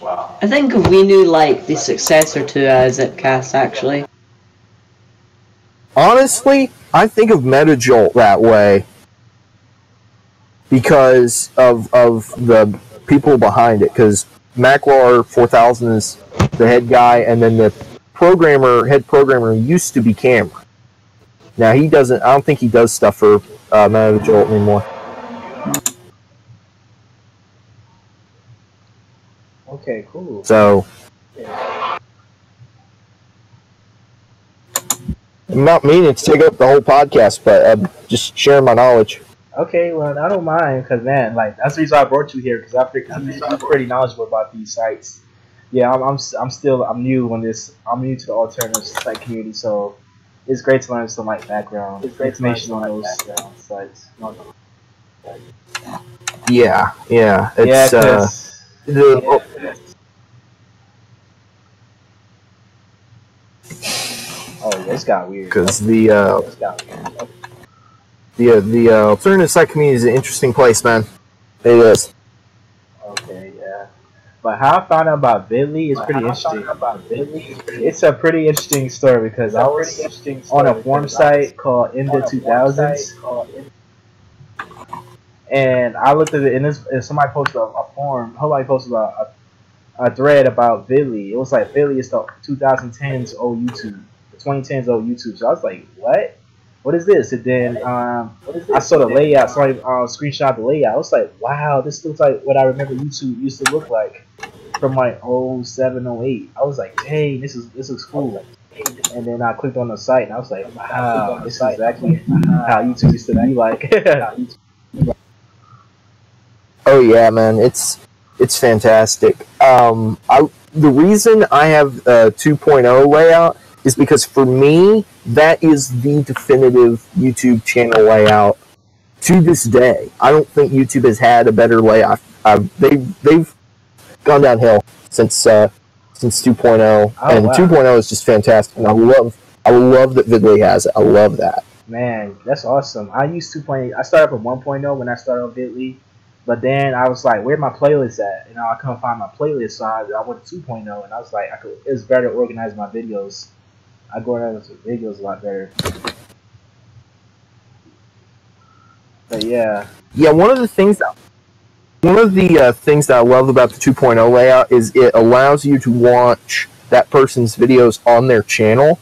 I think we knew like the successor to Zipcast actually. Honestly, I think of MetaJolt that way because of the people behind it. Because Maclar 4000 is the head guy, and then the head programmer used to be Cameron. Now he doesn't. I don't think he does stuff for MetaJolt anymore. Okay, cool. So, I'm not meaning to take up the whole podcast, but I'm just sharing my knowledge. Okay, well, I don't mind because man, like that's the reason I brought you here because I figured you're pretty knowledgeable about these sites. Yeah, I'm new on this. I'm new to the alternative site community, so it's great to learn some like background information on those sites. Yeah, yeah. Yeah, It's because oh, yeah, this got weird. because the alternative site community is an interesting place, man. It is. Okay, yeah. But how I found out about Vidlii is pretty interesting. It's a pretty interesting story because I was on a forum site called In the 2000s, and I looked at it, and somebody posted a forum. Somebody posted a thread about Vidlii. It was like Vidlii is the 2010s old YouTube, the 2010s old YouTube. So I was like, what? What is this? And then I saw the layout. So I screenshot the layout. I was like, wow, this looks like what I remember YouTube used to look like from like 07, 08. I was like, dang, this looks cool. And then I clicked on the site and I was like, wow, this is exactly how YouTube used to be like. Oh yeah, man, it's fantastic. The reason I have a 2.0 layout is because for me that is the definitive YouTube channel layout to this day. I don't think YouTube has had a better layout. They've gone downhill since 2.0, and wow. 2.0 is just fantastic. And I love that Vidlii has it. I love that. Man, that's awesome. I used 2.8. I started from 1.0 when I started on Vidlii. But then I was like, where my playlist at? You know, I couldn't find my playlist, so I went to 2.0, and I was like, it's better to organize my videos. I go organize my videos a lot better. But yeah. Yeah, one of the things that I love about the 2.0 layout is it allows you to watch that person's videos on their channel,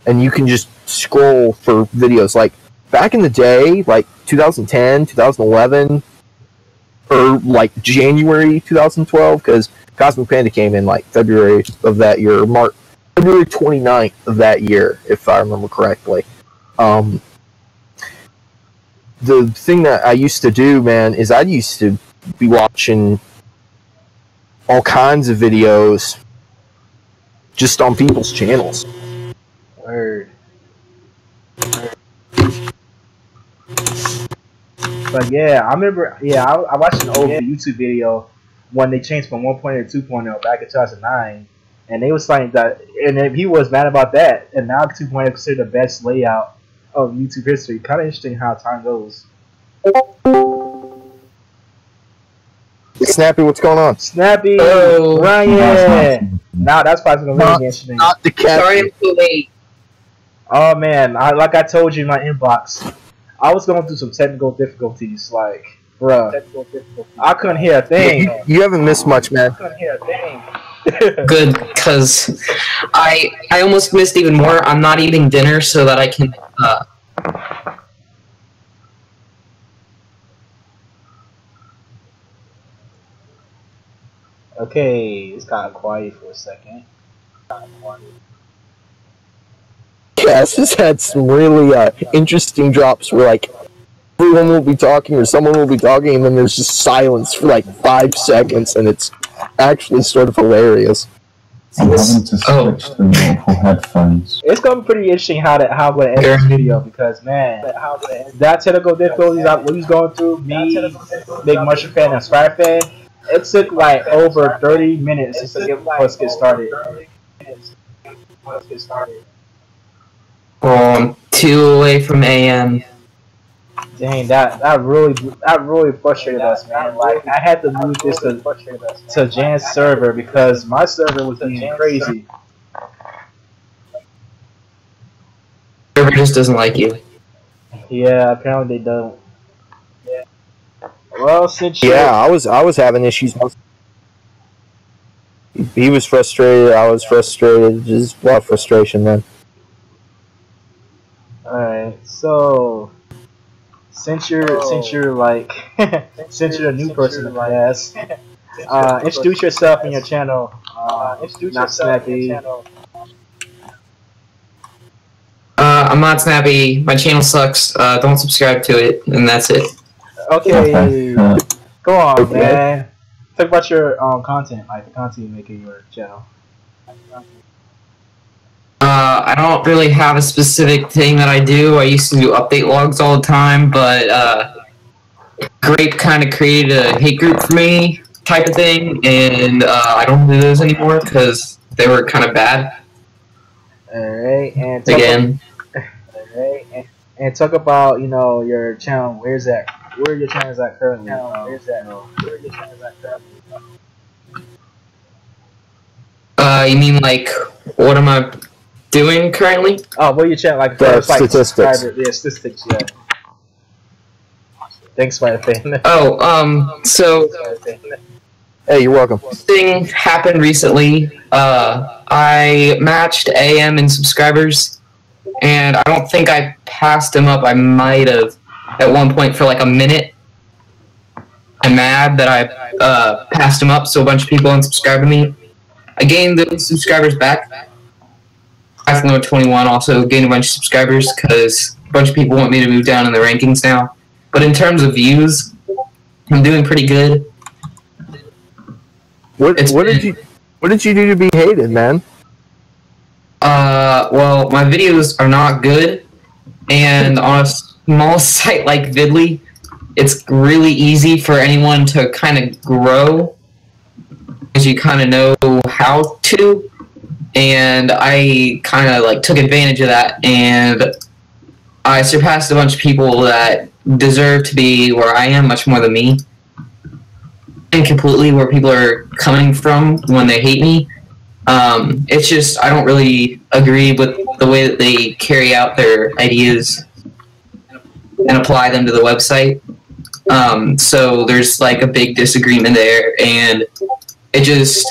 and you can just scroll for videos. Like, back in the day, like 2010, 2011... or like January 2012, because Cosmic Panda came in like February of that year, February 29th of that year, if I remember correctly. The thing that I used to do, man, is I used to be watching all kinds of videos just on people's channels. Word. But yeah, I remember. Yeah, I watched an old YouTube video when they changed from 1.0 to 2.0 back in 2009, and they was saying that, and he was mad about that. And now 2.0 is considered the best layout of YouTube history. Kind of interesting how time goes. Snappy, what's going on? Snappy, Ryan. Now that's probably gonna really be interesting. Not the cat. Sorry, I'm too late. Oh man, like I told you in my inbox. I was going through some technical difficulties, like, bruh, I couldn't hear a thing. You haven't missed much, man. I couldn't hear a thing. Good, because I almost missed even more. I'm not eating dinner so that I can, Okay, it's kind of quiet for a second. Cass has had some really interesting drops where, like, everyone will be talking or someone will be talking and then there's just silence for like 5 seconds, and it's actually sort of hilarious. I'm having to switch to multiple headphones. It's gonna be pretty interesting how I'm gonna edit this video, because man, that technical difficulties I was going through, me, Big Mushroom Fan and Sprite Fan, it took like over 30 minutes just to get us get started. 2 away from AM. Dang, that really frustrated us, man. Like, I had to move this to Jan's server because my server was being crazy. Server just doesn't like you. Yeah, apparently they don't. Yeah. Well, since I was having issues. He was frustrated. I was frustrated. Just a lot of frustration, man. All right, so. Since you're like since you're a new person in the class, introduce yourself and your channel. Not Snappy. I'm not snappy. My channel sucks. Don't subscribe to it, and that's it. Okay. Go on, man. Talk about your content, like the content you make in your channel. I don't really have a specific thing that I do. I used to do update logs all the time, but Grape kind of created a hate group for me type of thing, and I don't do those anymore because they were kind of bad. Alright, and talk about, you know, your channel. Where's that? Where your channel is at currently? Where's that? Where your channel is at currently? You mean like what am I doing currently? Oh, what your channel like? The statistics. Yeah, statistics. Yeah. Thanks, Spider-Fan. Oh, so Hey, you're welcome. thing happened recently. I matched AM in subscribers, and I don't think I passed him up. I might have at one point for like a minute. I'm mad that I passed him up, so a bunch of people unsubscribed to me. I gained those subscribers back. iPhone 21 also gained a bunch of subscribers because a bunch of people want me to move down in the rankings now. But in terms of views, I'm doing pretty good. What did you do to be hated, man? Well, my videos are not good, and on a small site like Vidlii, it's really easy for anyone to kind of grow, because you kind of know how to, and I kind of like took advantage of that, and I surpassed a bunch of people that deserve to be where I am much more than me. And completely where people are coming from when they hate me. It's just I don't really agree with the way that they carry out their ideas and apply them to the website. So there's like a big disagreement there, and it just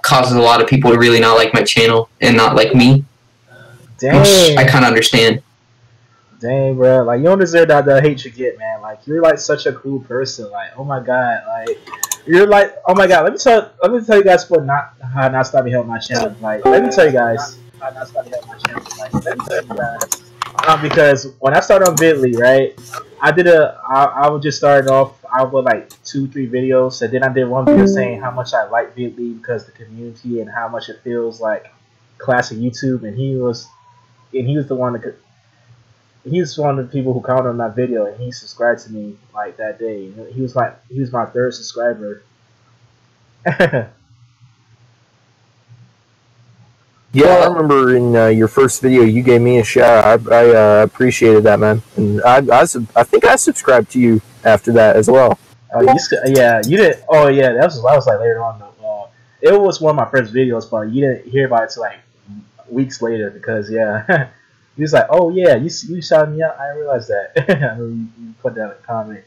causes a lot of people to really not like my channel and not like me. Dang. Which I kind of understand. Dang, bro. Like, you don't deserve that hate you get, man. Like, you're like such a cool person. Like, oh my god. Like, you're like, oh my god. Let me tell you guys what how not stop me help my channel. Like, let me tell you guys how not stop me help my channel. Like, let me tell you guys. Because when I started on Vidlii, right, I was just starting off. I would like 2-3 videos, and then I did one video saying how much I like Vidlii because the community and how much it feels like classic YouTube. And he was the one that could. He's one of the people who commented on my video, and he subscribed to me like that day. He was my 3rd subscriber. Yeah, I remember in your first video you gave me a shout. I appreciated that, man, and I think I subscribed to you after that as well. Yeah, you did. Oh yeah, that was like later on though. It was one of my first videos, but you didn't hear about it till like weeks later because yeah. He was like, "Oh yeah, you shouted me out. I didn't realize that." I mean, you put that in a comment.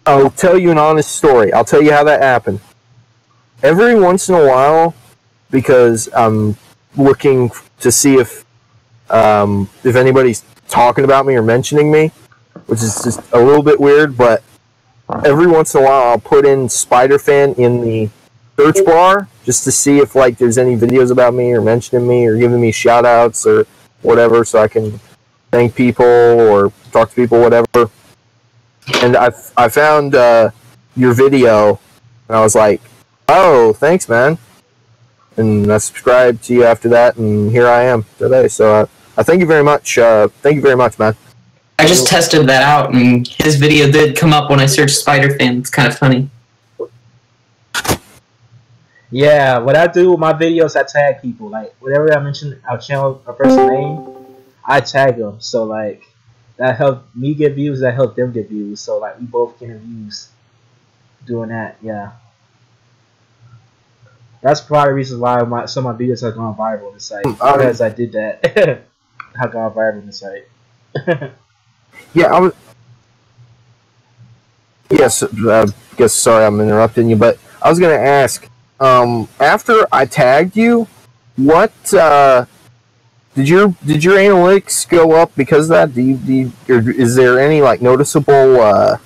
I'll tell you an honest story. I'll tell you how that happened. Every once in a while, because I'm looking to see if anybody's talking about me or mentioning me, which is just a little bit weird, but every once in a while I'll put in Spider-Fan in the search bar just to see if like there's any videos about me or mentioning me or giving me shout outs or whatever, so I can thank people or talk to people, whatever. And I found your video and I was like, oh, thanks, man. And I subscribed to you after that, and here I am today. So I thank you very much. Thank you very much, man. I just tested that out, and his video did come up when I searched Spider-Fan. It's kind of funny. Yeah, what I do with my videos, I tag people. Like, whenever I mention our channel, a person's name, I tag them. So, like, that helped me get views, that helped them get views. So, like, we both get views doing that, yeah. That's probably the reason why some of my videos have gone viral on the site. Because I did that. I got viral on the site. Yeah, I was... Yes, guess, sorry I'm interrupting you, but I was going to ask... after I tagged you, what did your analytics go up because of that? Or is there any like noticeable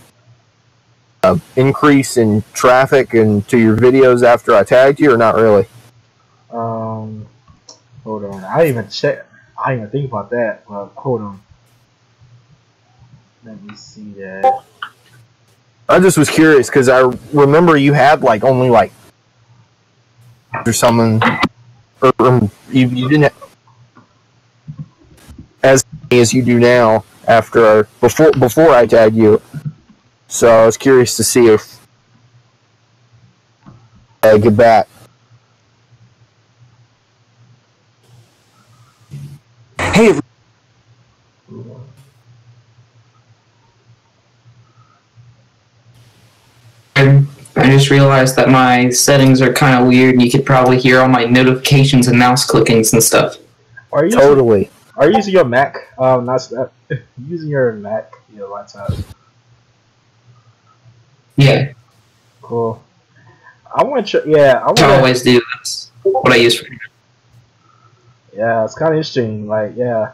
increase in traffic into your videos after I tagged you, or not really? Hold on, I didn't even check. I didn't even think about that. Well, hold on. Let me see that. I just was curious because I remember you had like only like or something, or you didn't have as many as you do now after before I tagged you. So I was curious to see if I get back. Hey. I just realized that my settings are kind of weird, and you could probably hear all my notifications and mouse clickings and stuff. Are you Totally. Are you using your Mac? Not that. Using your Mac, your laptop. Yeah. Cool. I want to. Yeah, I always do. That's what I use for. Yeah, it's kind of interesting. Like, yeah.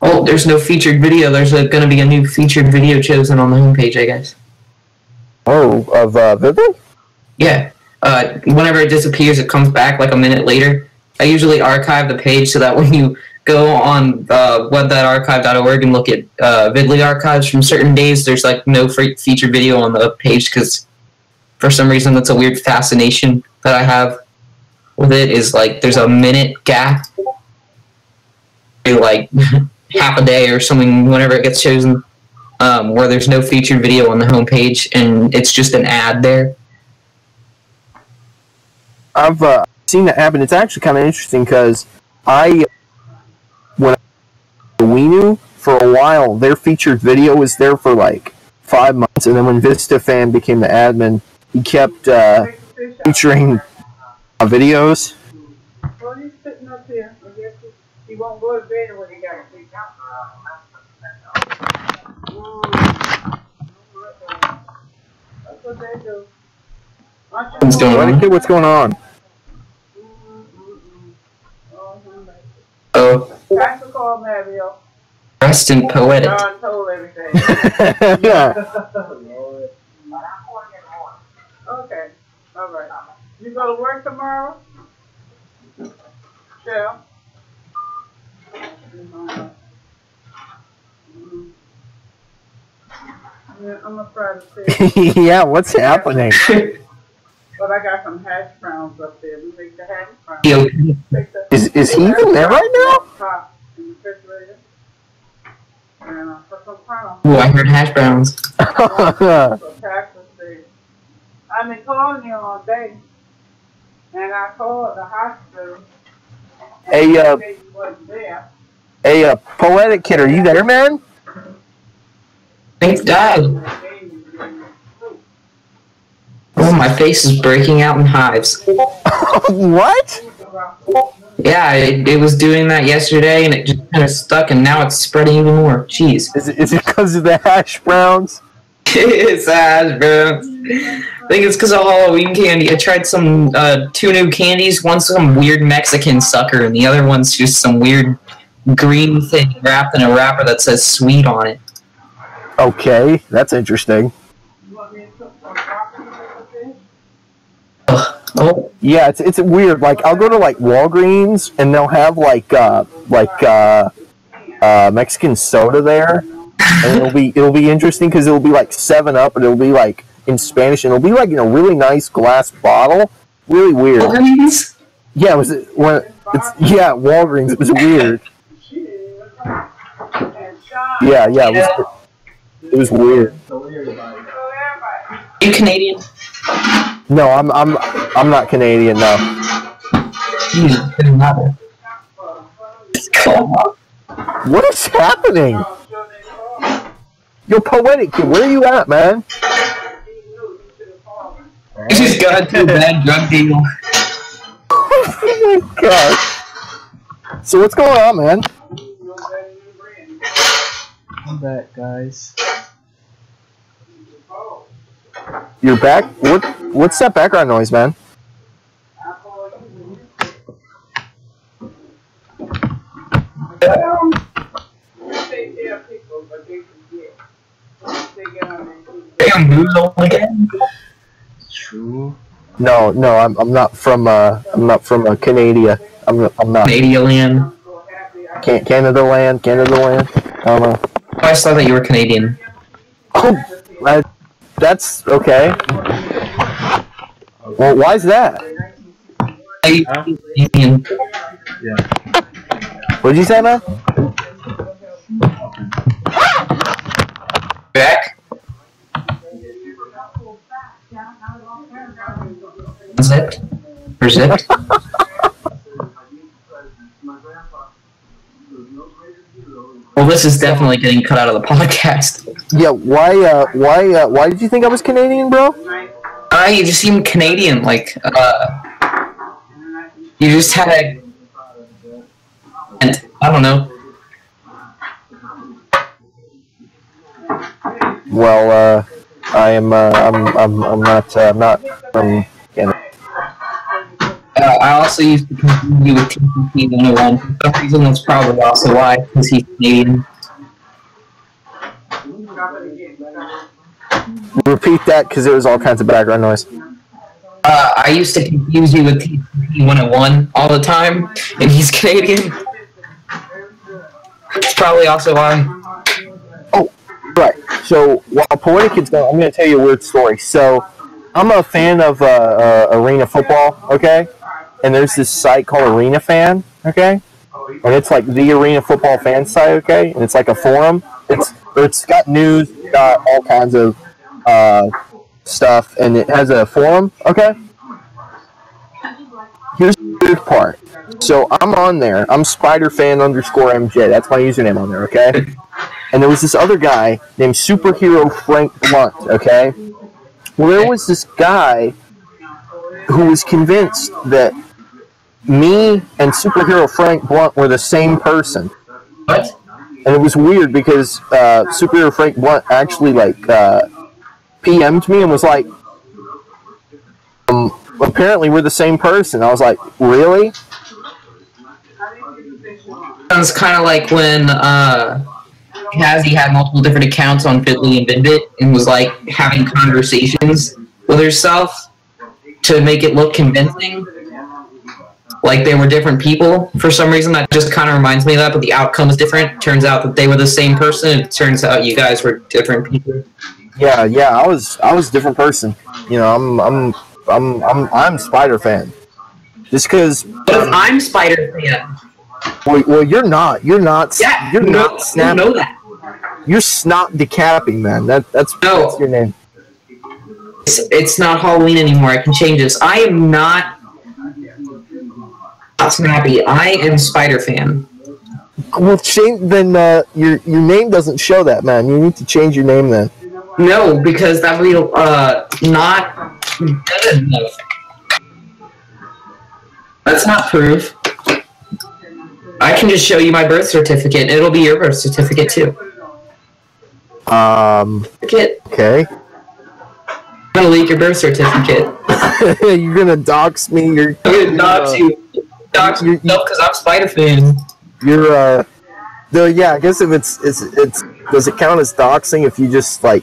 Oh, there's no featured video. There's going to be a new featured video chosen on the homepage, I guess. Oh, of Vidlii? Yeah. Whenever it disappears, it comes back like a minute later. I usually archive the page so that when you go on web.archive.org and look at Vidlii archives from certain days, there's like no featured video on the page because for some reason that's a weird fascination that I have with it is like there's a minute gap, like half a day or something whenever it gets chosen, where there's no featured video on the homepage and it's just an ad there. I've seen that happen. It's actually kind of interesting because when we knew for a while, their featured video was there for like 5 months, and then when VistaFan became the admin, he kept featuring videos. Well, he's sitting up here. I guess he won't go to bed when he got a big house. That's what they do. What's going on? What's going on? Oh. Thanks for calling, Mario. Rest in Poetic. John told everything. Yeah. Okay. All right. You go to work tomorrow? Shell? Yeah, I'm gonna try to see. Yeah, what's happening? But I got some hash browns up there. We make the hash browns. Is he even there right now? Top in the refrigerator. And put some crown. Oh, I heard hash browns. So taxes there. I've been calling you all day. And I called the hospital. Hey, Poetic Kid, are you there, man? Thanks, Dad. Oh, my face is breaking out in hives. What? Yeah, it was doing that yesterday, and it just kind of stuck, and now it's spreading even more. Jeez. Is it because of the hash browns? It's hash browns. I think it's because of Halloween candy. I tried some 2 new candies. One's some weird Mexican sucker, and the other one's just some weird green thing wrapped in a wrapper that says sweet on it. Okay, that's interesting. Oh. Yeah, it's weird. Like I'll go to like Walgreens and they'll have like Mexican soda there, and it'll be interesting because it'll be like 7-Up, and it'll be like in Spanish, and it'll be like in a really nice glass bottle. Really weird. Walgreens? Yeah, Walgreens. It was weird. Yeah, it was weird. Are you Canadian? No, I'm not Canadian. No. What is happening? Yo, Poetic Kid, where are you at, man? You just got into a bad drug deal. Oh my god. So what's going on, man? I'm back, guys. You're back? What's that background noise, man? Damn, who's on again? True. No, I'm not from Canada. I'm not. Canada land. Canada land. I don't know. I saw that you were Canadian. Oh, that's okay. Well, why is that? Canadian. Yeah. What'd you say, man? Back. Zipped. Or zipped. Well, this is definitely getting cut out of the podcast. Yeah, why did you think I was Canadian, bro? You just seem Canadian, like, you just had a... And, I don't know. Well, I'm not from Canada. I also used to confuse you with TCP 101. For some reason, that's probably also why, because he's Canadian. Repeat that, because there was all kinds of background noise. I used to confuse you with TCP 101 all the time, and he's Canadian. That's probably also why. Oh, right. So, while Poetickid's going, I'm going to tell you a weird story. So, I'm a fan of arena football, okay? And there's this site called Arena Fan, okay? And it's like the arena football fan site, okay? And it's like a forum. It's got news, it's got all kinds of stuff, and it has a forum, okay? Here's the weird part. So I'm on there. I'm SpiderFan_MJ. That's my username on there, okay? And there was this other guy named Superhero Frank Blunt, okay? Well, there was this guy who was convinced that me and Superhero Frank Blunt were the same person. What? And it was weird because Superhero Frank Blunt actually, like, PM'd me and was like, apparently we're the same person. I was like, really? Sounds kind of like when Cassie had multiple different accounts on Vidlii and Vidbit and was like having conversations with herself to make it look convincing. Like they were different people. For some reason, that just kind of reminds me of that, but the outcome is different. Turns out that they were the same person. It turns out you guys were different people. Yeah, I was a different person. You know, I'm Spider fan. Just because. But if I'm Spider fan. Well, you're not. You're not. Yeah, you're not snapping. You know that. You're snot decapping, man. That's your name. It's not Halloween anymore. I can change this. I am not Snappy. I am Spider fan. Well, then your name doesn't show that, man. You need to change your name then. No, because that would be not good enough. That's not proof. I can just show you my birth certificate, and it'll be your birth certificate too. Okay. I'm gonna leak your birth certificate. You're gonna dox me. I'm gonna dox you. Dox yourself because I'm Spider fan. You're yeah. I guess if it's does it count as doxing if you just like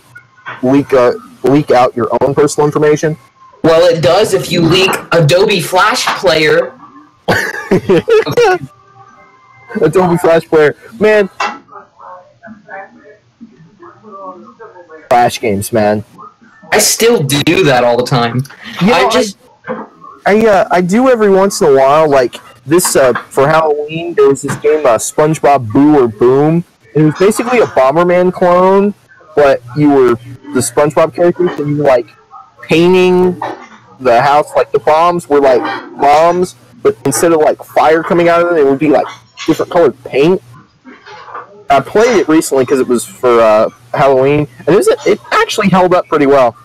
leak out your own personal information? Well, it does if you leak Adobe Flash Player. Adobe Flash Player, man. Flash games, man. I still do that all the time. I do every once in a while. Like this for Halloween, there was this game, SpongeBob Boo or Boom. It was basically a Bomberman clone, but you were the SpongeBob characters, and you were like painting the house. Like the bombs were like bombs, but instead of like fire coming out of them, it would be like different colored paint. I played it recently because it was for Halloween, and it actually held up pretty well.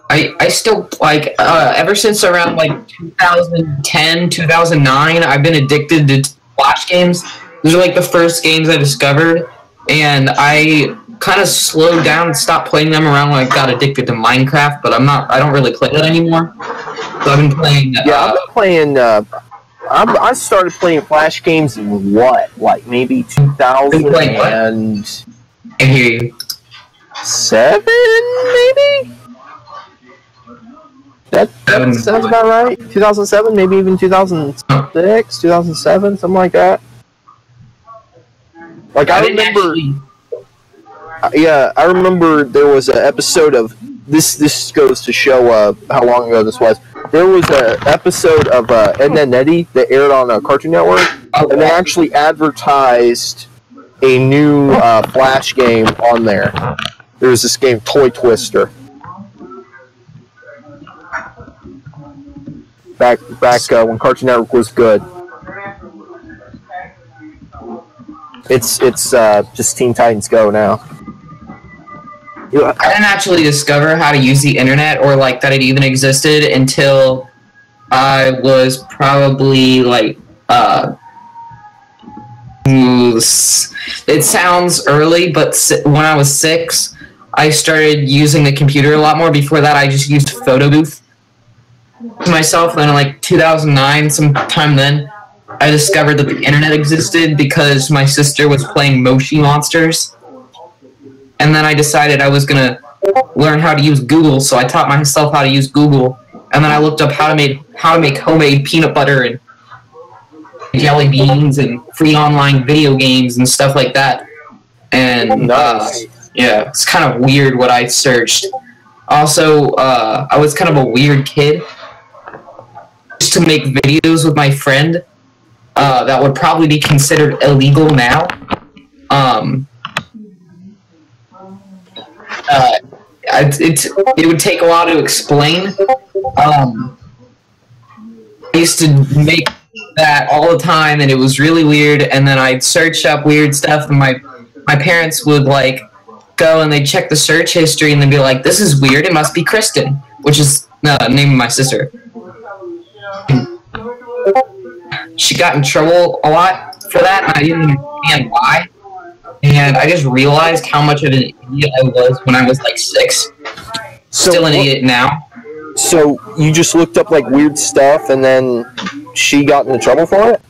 I still, like, ever since around, like, 2010, 2009, I've been addicted to Flash games. Those are, like, the first games I discovered, and I kind of slowed down and stopped playing them around when I got addicted to Minecraft, but I don't really play that anymore. So I've been playing... I've been playing... I started playing Flash games in like maybe 2000 and... I hear you. 7, maybe? That sounds about right. 2007, maybe even 2006, 2007, something like that. Like I remember. Yeah, I remember there was an episode of this. This goes to show how long ago this was. There was an episode of Ed, Edd n Eddy that aired on Cartoon Network, and they actually advertised a new Flash game on there. There was this game, Toy Twister. Back when Cartoon Network was good. It's just Teen Titans Go now. I didn't actually discover how to use the internet or like that it even existed until I was probably like it sounds early, but when I was 6, I started using the computer a lot more. Before that, I just used Photo Booth to myself. Then in like 2009, sometime then, I discovered that the internet existed because my sister was playing Moshi Monsters. And then I decided I was going to learn how to use Google, so I taught myself how to use Google. And then I looked up how to make homemade peanut butter and jelly beans and free online video games and stuff like that. And yeah, it's kind of weird what I searched. Also, I was kind of a weird kid. Just to make videos with my friend that would probably be considered illegal now. It would take a while to explain. I used to make that all the time, and it was really weird. And then I'd search up weird stuff, and my parents would like go and they'd check the search history, and they'd be like, "This is weird. It must be Kristen," which is the name of my sister. She got in trouble a lot for that, and I didn't understand why. And I just realized how much of an idiot I was when I was like 6. Still an idiot now. So you just looked up like weird stuff, and then she got into trouble for it?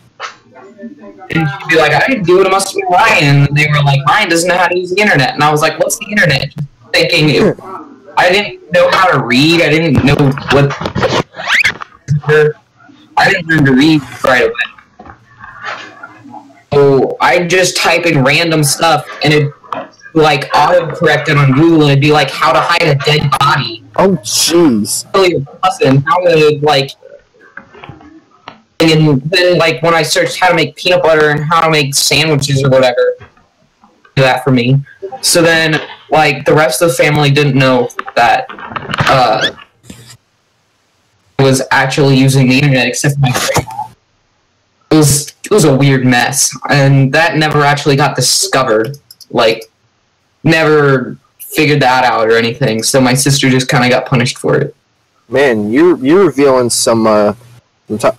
And she'd be like, "I didn't do it, it must be Ryan." And they were like, "Ryan doesn't know how to use the internet." And I was like, "What's the internet?" Thinking I didn't know how to read. I didn't know what. I didn't learn to read right away. So I'd just type in random stuff, and it like auto-corrected on Google, and it'd be like how to hide a dead body. Oh, jeez. And how to like, and then like when I searched how to make peanut butter and how to make sandwiches or whatever, do that for me. So then like the rest of the family didn't know that I was actually using the internet, except for my grandma. It was a weird mess, and that never actually got discovered. Like, never figured that out or anything. So my sister just kind of got punished for it. Man, you're revealing some top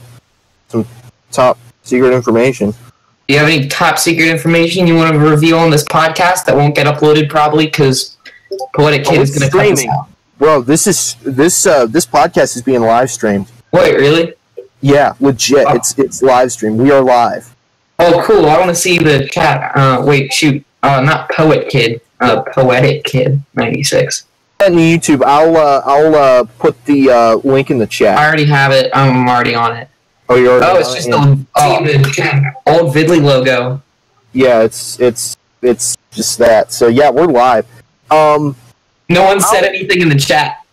secret information. Do you have any top secret information you want to reveal on this podcast that won't get uploaded probably because Poetickid is going to cut this out? Bro, this podcast is being live streamed. Wait, really? Yeah, legit. Oh. It's live stream. We are live. Oh, cool. I want to see the chat. Wait, shoot. Not Poetickid. Poetickid96. On YouTube, I'll put the link in the chat. I already have it. I'm already on it. Oh, you're already on it? Oh, it's just the old Vidlii logo. Yeah, it's just that. So yeah, we're live. No one said anything in the chat.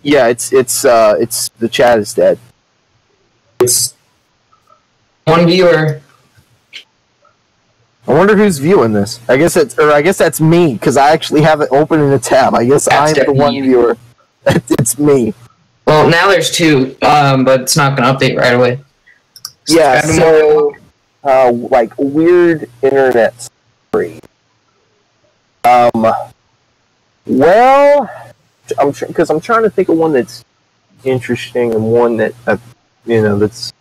Yeah, it's the chat is dead. It's one viewer. I wonder who's viewing this. I guess that's me, because I actually have it open in a tab. I guess I'm the one viewer. It's me. Well, now there's 2, but it's not going to update right away. Yeah, so like weird internet story. Well, because I'm trying to think of one that's interesting and one that that's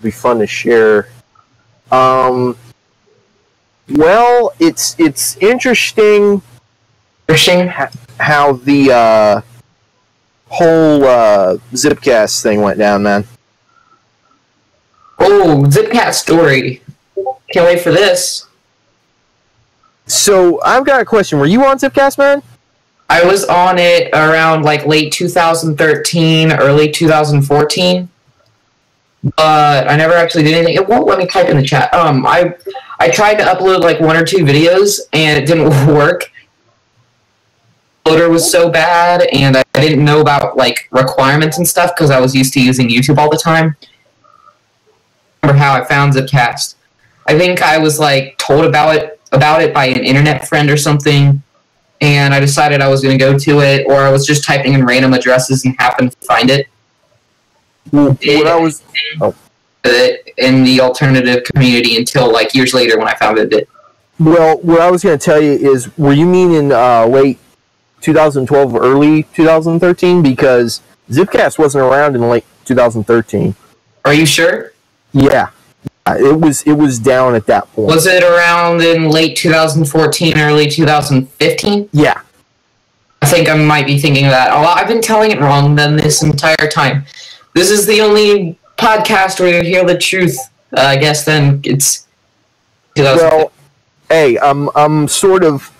be fun to share. Well, it's interesting how the whole Zipcast thing went down, man. Oh, Zipcast story. Can't wait for this. So, I've got a question. Were you on Zipcast, man? I was on it around like late 2013, early 2014, but I never actually did anything. It won't let me type in the chat. I tried to upload like 1 or 2 videos and it didn't work. The loader was so bad, and I didn't know about like requirements and stuff because I was used to using YouTube all the time. I remember how I found Zipcast. I think I was like told about it by an internet friend or something. And I decided I was going to go to it, or I was just typing in random addresses and happened to find it. When I was in the alternative community until like years later when I found it. Well, what I was going to tell you is, were you meaning late 2012, early 2013? Because Zipcast wasn't around in late 2013. Are you sure? Yeah. It was down at that point. Was it around in late 2014, early 2015? Yeah. I think I might be thinking of that. I've been telling it wrong then this entire time. This is the only podcast where you hear the truth. I guess then it's 2015. Well, hey, I'm sort of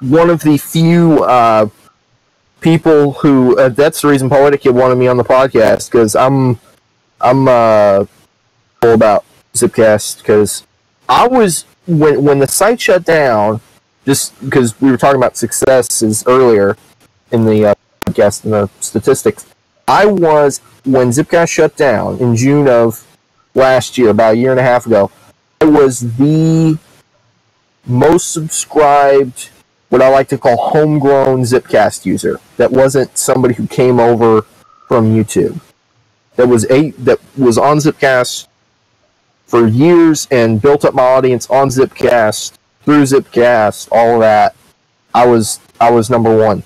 one of the few people who that's the reason Poetickid wanted me on the podcast, because I'm about Zipcast, because I was when the site shut down, just because we were talking about successes earlier in the podcast and the statistics. I was, when Zipcast shut down in June of last year, about a year and a half ago, I was the most subscribed, what I like to call homegrown Zipcast user. That wasn't somebody who came over from YouTube. That was on Zipcast for years and built up my audience on Zipcast, through Zipcast, all of that. I was number 1.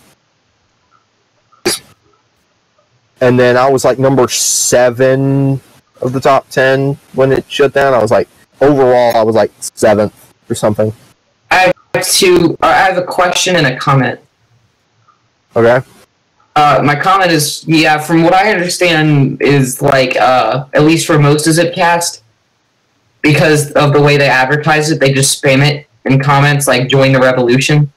And then I was like number 7 of the top 10 when it shut down. I was like, overall, I was like 7th or something. I have a question and a comment. Okay. My comment is, yeah, from what I understand is like, at least for most of Zipcast, because of the way they advertise it, they just spam it in comments like "join the revolution."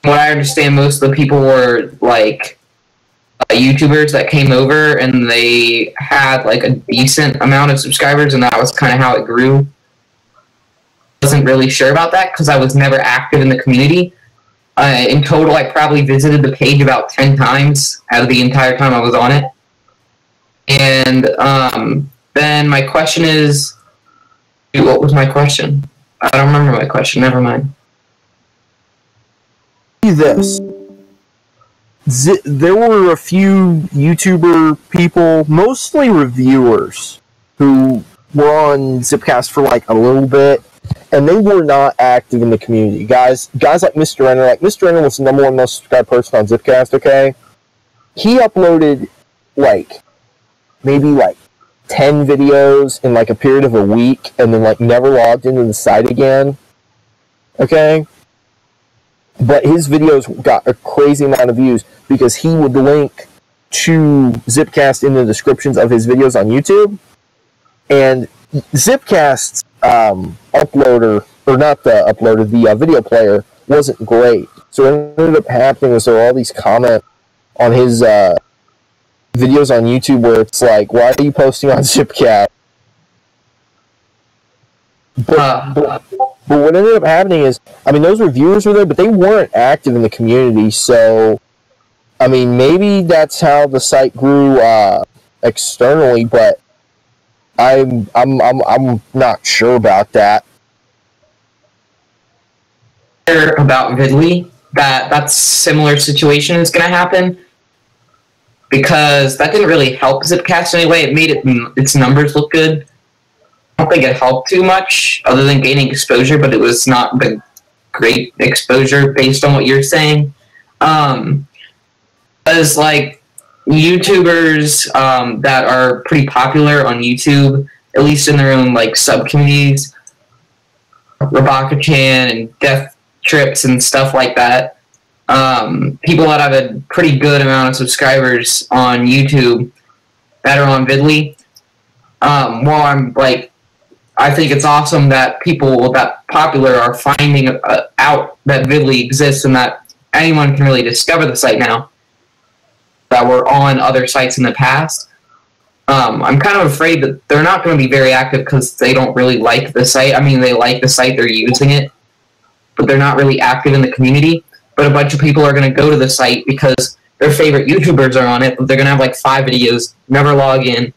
From what I understand, most of the people were like YouTubers that came over, and they had like a decent amount of subscribers, and that was kind of how it grew. I wasn't really sure about that because I was never active in the community. In total, I probably visited the page about 10 times out of the entire time I was on it. And then my question is, what was my question? I don't remember my question. Never mind. This. There were a few YouTuber people, mostly reviewers, who were on Zipcast for like a little bit, and they were not active in the community. Guys like Mr. Renner, Mr. Renner was the number 1 most subscribed person on Zipcast, okay? He uploaded like maybe like 10 videos in like a period of a week, and then like never logged into the site again. Okay? But his videos got a crazy amount of views because he would link to Zipcast in the descriptions of his videos on YouTube. And Zipcast's uploader, or not the uploader, the video player wasn't great. So what ended up happening was there were all these comments on his videos on YouTube where it's like, why are you posting on Zipcast? But what ended up happening is, I mean, those reviewers were there, but they weren't active in the community. So, I mean, maybe that's how the site grew externally, but I'm not sure about that. About Vidlii, that's similar situation is going to happen, because that didn't really help Zipcast anyway. It made its numbers look good. I don't think it helped too much, other than gaining exposure, but it was not the great exposure based on what you're saying. As like YouTubers that are pretty popular on YouTube, at least in their own like sub communities, Robaka-chan and Death Trips and stuff like that. People that have a pretty good amount of subscribers on YouTube that are on Vidlii. Well, I think it's awesome that people that popular are finding out that Vidlii exists and that anyone can really discover the site now that were on other sites in the past. I'm kind of afraid that they're not going to be very active because they don't really like the site. I mean, they like the site, they're using it, but they're not really active in the community. But a bunch of people are going to go to the site because their favorite YouTubers are on it, but they're going to have like 5 videos, never log in.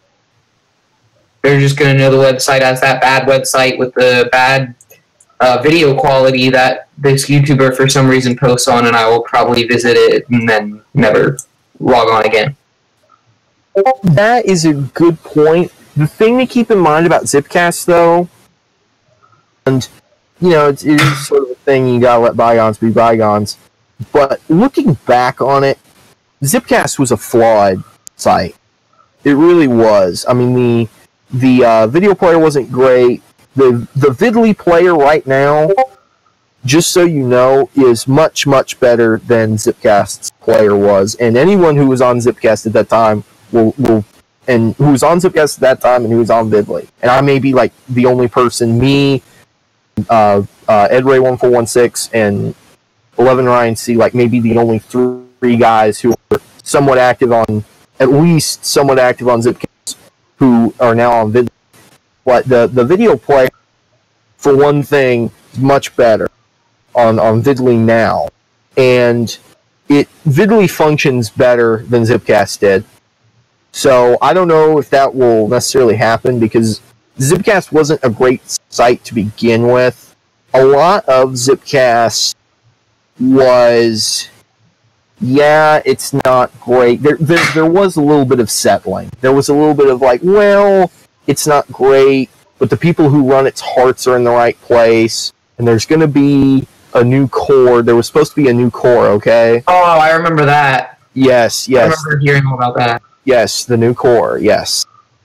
They're just going to know the website as that bad website with the bad video quality that this YouTuber for some reason posts on, and I will probably visit it and then never log on again. That is a good point. The thing to keep in mind about Zipcast, though, and, you know, it is sort of a thing, you gotta let bygones be bygones, but looking back on it, Zipcast was a flawed site. It really was. I mean, the video player wasn't great. The Vidlii player right now, just so you know, is much, much better than Zipcast's player was. And anyone who was on Zipcast at that time and who was on Zipcast at that time and who was on Vidlii. And I may be like the only person, me, EdRay1416, and 11 Ryan C, like maybe the only 3 guys who were somewhat active on, at least somewhat active on Zipcast, who are now on Vidlii. But the video player, for one thing, is much better on Vidlii now. And Vidlii functions better than Zipcast did. So I don't know if that will necessarily happen because Zipcast wasn't a great site to begin with. A lot of Zipcast was, yeah, it's not great. There was a little bit of settling. There was a little bit of like, well, it's not great, but the people who run its hearts are in the right place, and there's going to be a new core. There was supposed to be a new core, okay? Oh, I remember that. Yes. I remember hearing all about that. Yes, the new core, yes.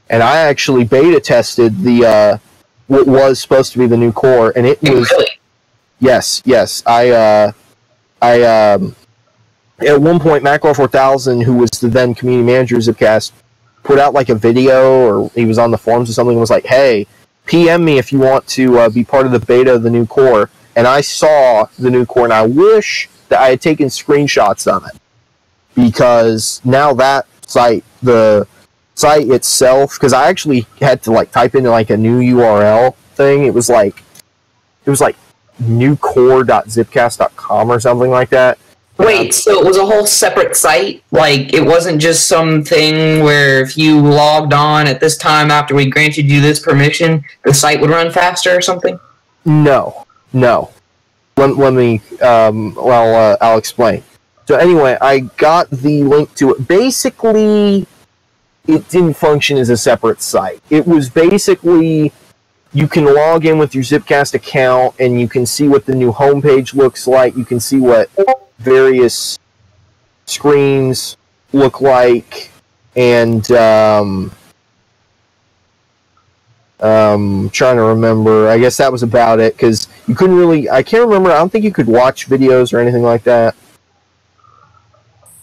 And I actually beta tested the what was supposed to be the new core, and it was... Really? Yes. I at one point, Macro4000, who was the then community manager of Zipcast, put out like a video, or he was on the forums or something, and was like, hey, PM me if you want to be part of the beta of the new core. And I saw the new core, and I wish that I had taken screenshots of it. Because now that site, the site itself, because I actually had to like type into like a new URL thing. It was like newcore.zipcast.com or something like that. Wait, so it was a whole separate site? Like, it wasn't just something where if you logged on at this time after we granted you this permission, the site would run faster or something? No. Let me, I'll explain. So anyway, I got the link to it. Basically, it didn't function as a separate site. It was basically, you can log in with your Zipcast account, and you can see what the new homepage looks like. You can see what various screens look like, and trying to remember. I guess that was about it, because you couldn't really, I can't remember, I don't think you could watch videos or anything like that.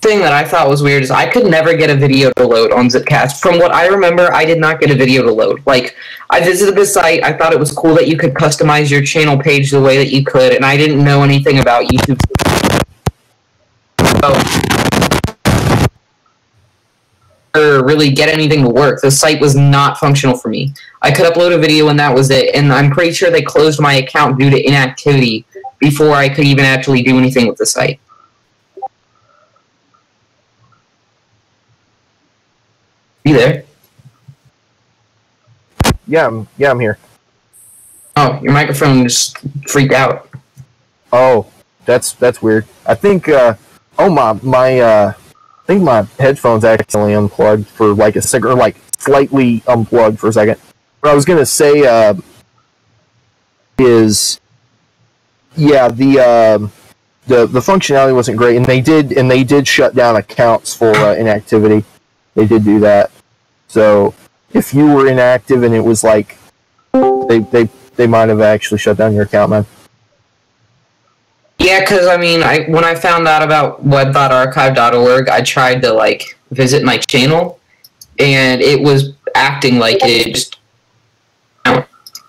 Thing that I thought was weird is I could never get a video to load on Zipcast. From what I remember, I did not get a video to load. Like, I visited the site, I thought it was cool that you could customize your channel page the way that you could, and I didn't know anything about YouTube. Or really get anything to work. The site was not functional for me. I could upload a video and that was it, and I'm pretty sure they closed my account due to inactivity before I could even actually do anything with the site. You there? Yeah, I'm here. Oh, your microphone just freaked out. Oh, that's weird. I think I think my headphones accidentally unplugged for like a second, or like slightly unplugged for a second. What I was gonna say is, yeah, the functionality wasn't great, and they did shut down accounts for inactivity. They did do that. So if you were inactive and it was like they might have actually shut down your account, man. Yeah, because, I mean, when I found out about web.archive.org, I tried to, like, visit my channel, and it was acting like it just...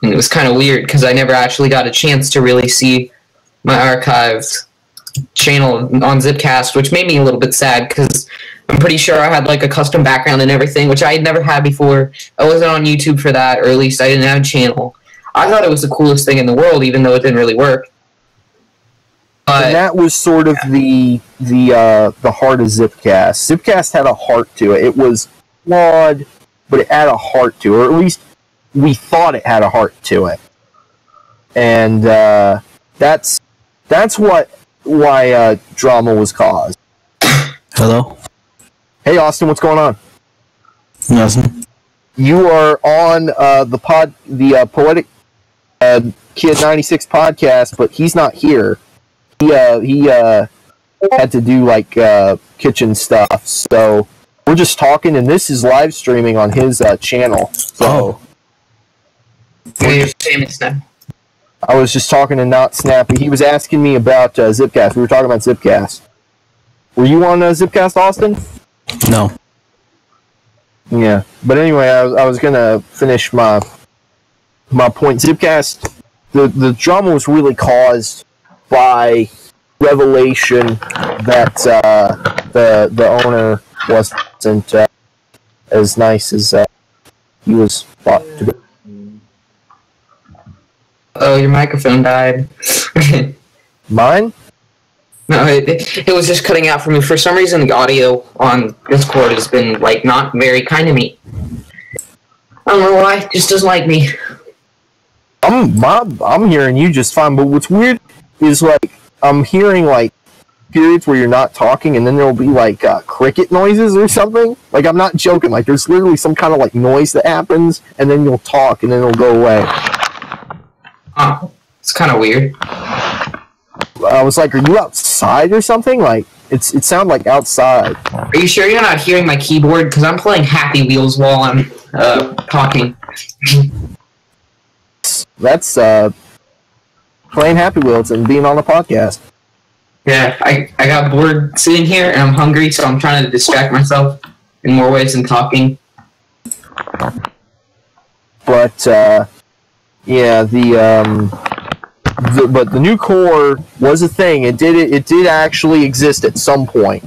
And it was kind of weird because I never actually got a chance to really see my archived channel on Zipcast, which made me a little bit sad because I'm pretty sure I had like a custom background and everything, which I had never had before. I wasn't on YouTube for that, or at least I didn't have a channel. I thought it was the coolest thing in the world, even though it didn't really work. But and that was sort of the heart of Zipcast. Zipcast had a heart to it. It was flawed, but it had a heart to it, or at least we thought it had a heart to it. And that's why drama was caused. Hello? Hey, Austin, what's going on? Nothing. You are on the Poetickid96 podcast, but he's not here. He had to do like kitchen stuff, so we're just talking, and this is live streaming on his channel. So you're famous now. I was just talking to Not Snappy. He was asking me about Zipcast. We were talking about Zipcast. Were you on Zipcast, Austin? No. Yeah, but anyway, I was gonna finish my point. Zipcast, the drama was really caused by revelation that the owner wasn't as nice as he was thought to be. Oh, your microphone died. Mine? No, it was just cutting out for me. For some reason, the audio on Discord has been like not very kind to me. I don't know why. It just doesn't like me. I'm hearing you just fine, but what's weird is like I'm hearing like periods where you're not talking, and then there'll be like cricket noises or something. Like I'm not joking. Like there's literally some kind of like noise that happens, and then you'll talk, and then it'll go away. Oh, it's kind of weird. I was like, "Are you outside or something?" Like it sounded like outside. Are you sure you're not hearing my keyboard? Because I'm playing Happy Wheels while I'm talking. That's playing Happy Wheels and being on a podcast. Yeah, I got bored sitting here and I'm hungry, so I'm trying to distract myself in more ways than talking. But yeah, but the new core was a thing. It did actually exist at some point,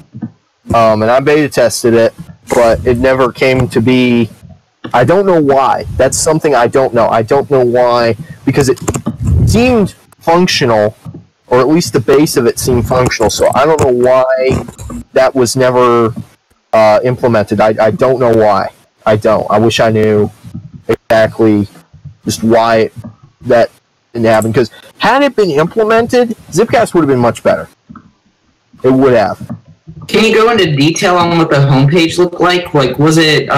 and I beta tested it, but it never came to be. I don't know why. That's something I don't know. I don't know why, because it seemed functional, or at least the base of it seemed functional. So I don't know why that was never implemented. I don't know why. I don't. I wish I knew exactly just why that didn't happen. Because had it been implemented, Zipcast would have been much better. It would have. Can you go into detail on what the homepage looked like? Like, was it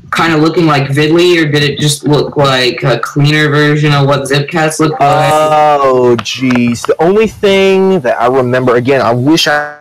kind of looking like Vidlii, or did it just look like a cleaner version of what Zipcast looked like? Oh, jeez. The only thing that I remember, again, I wish I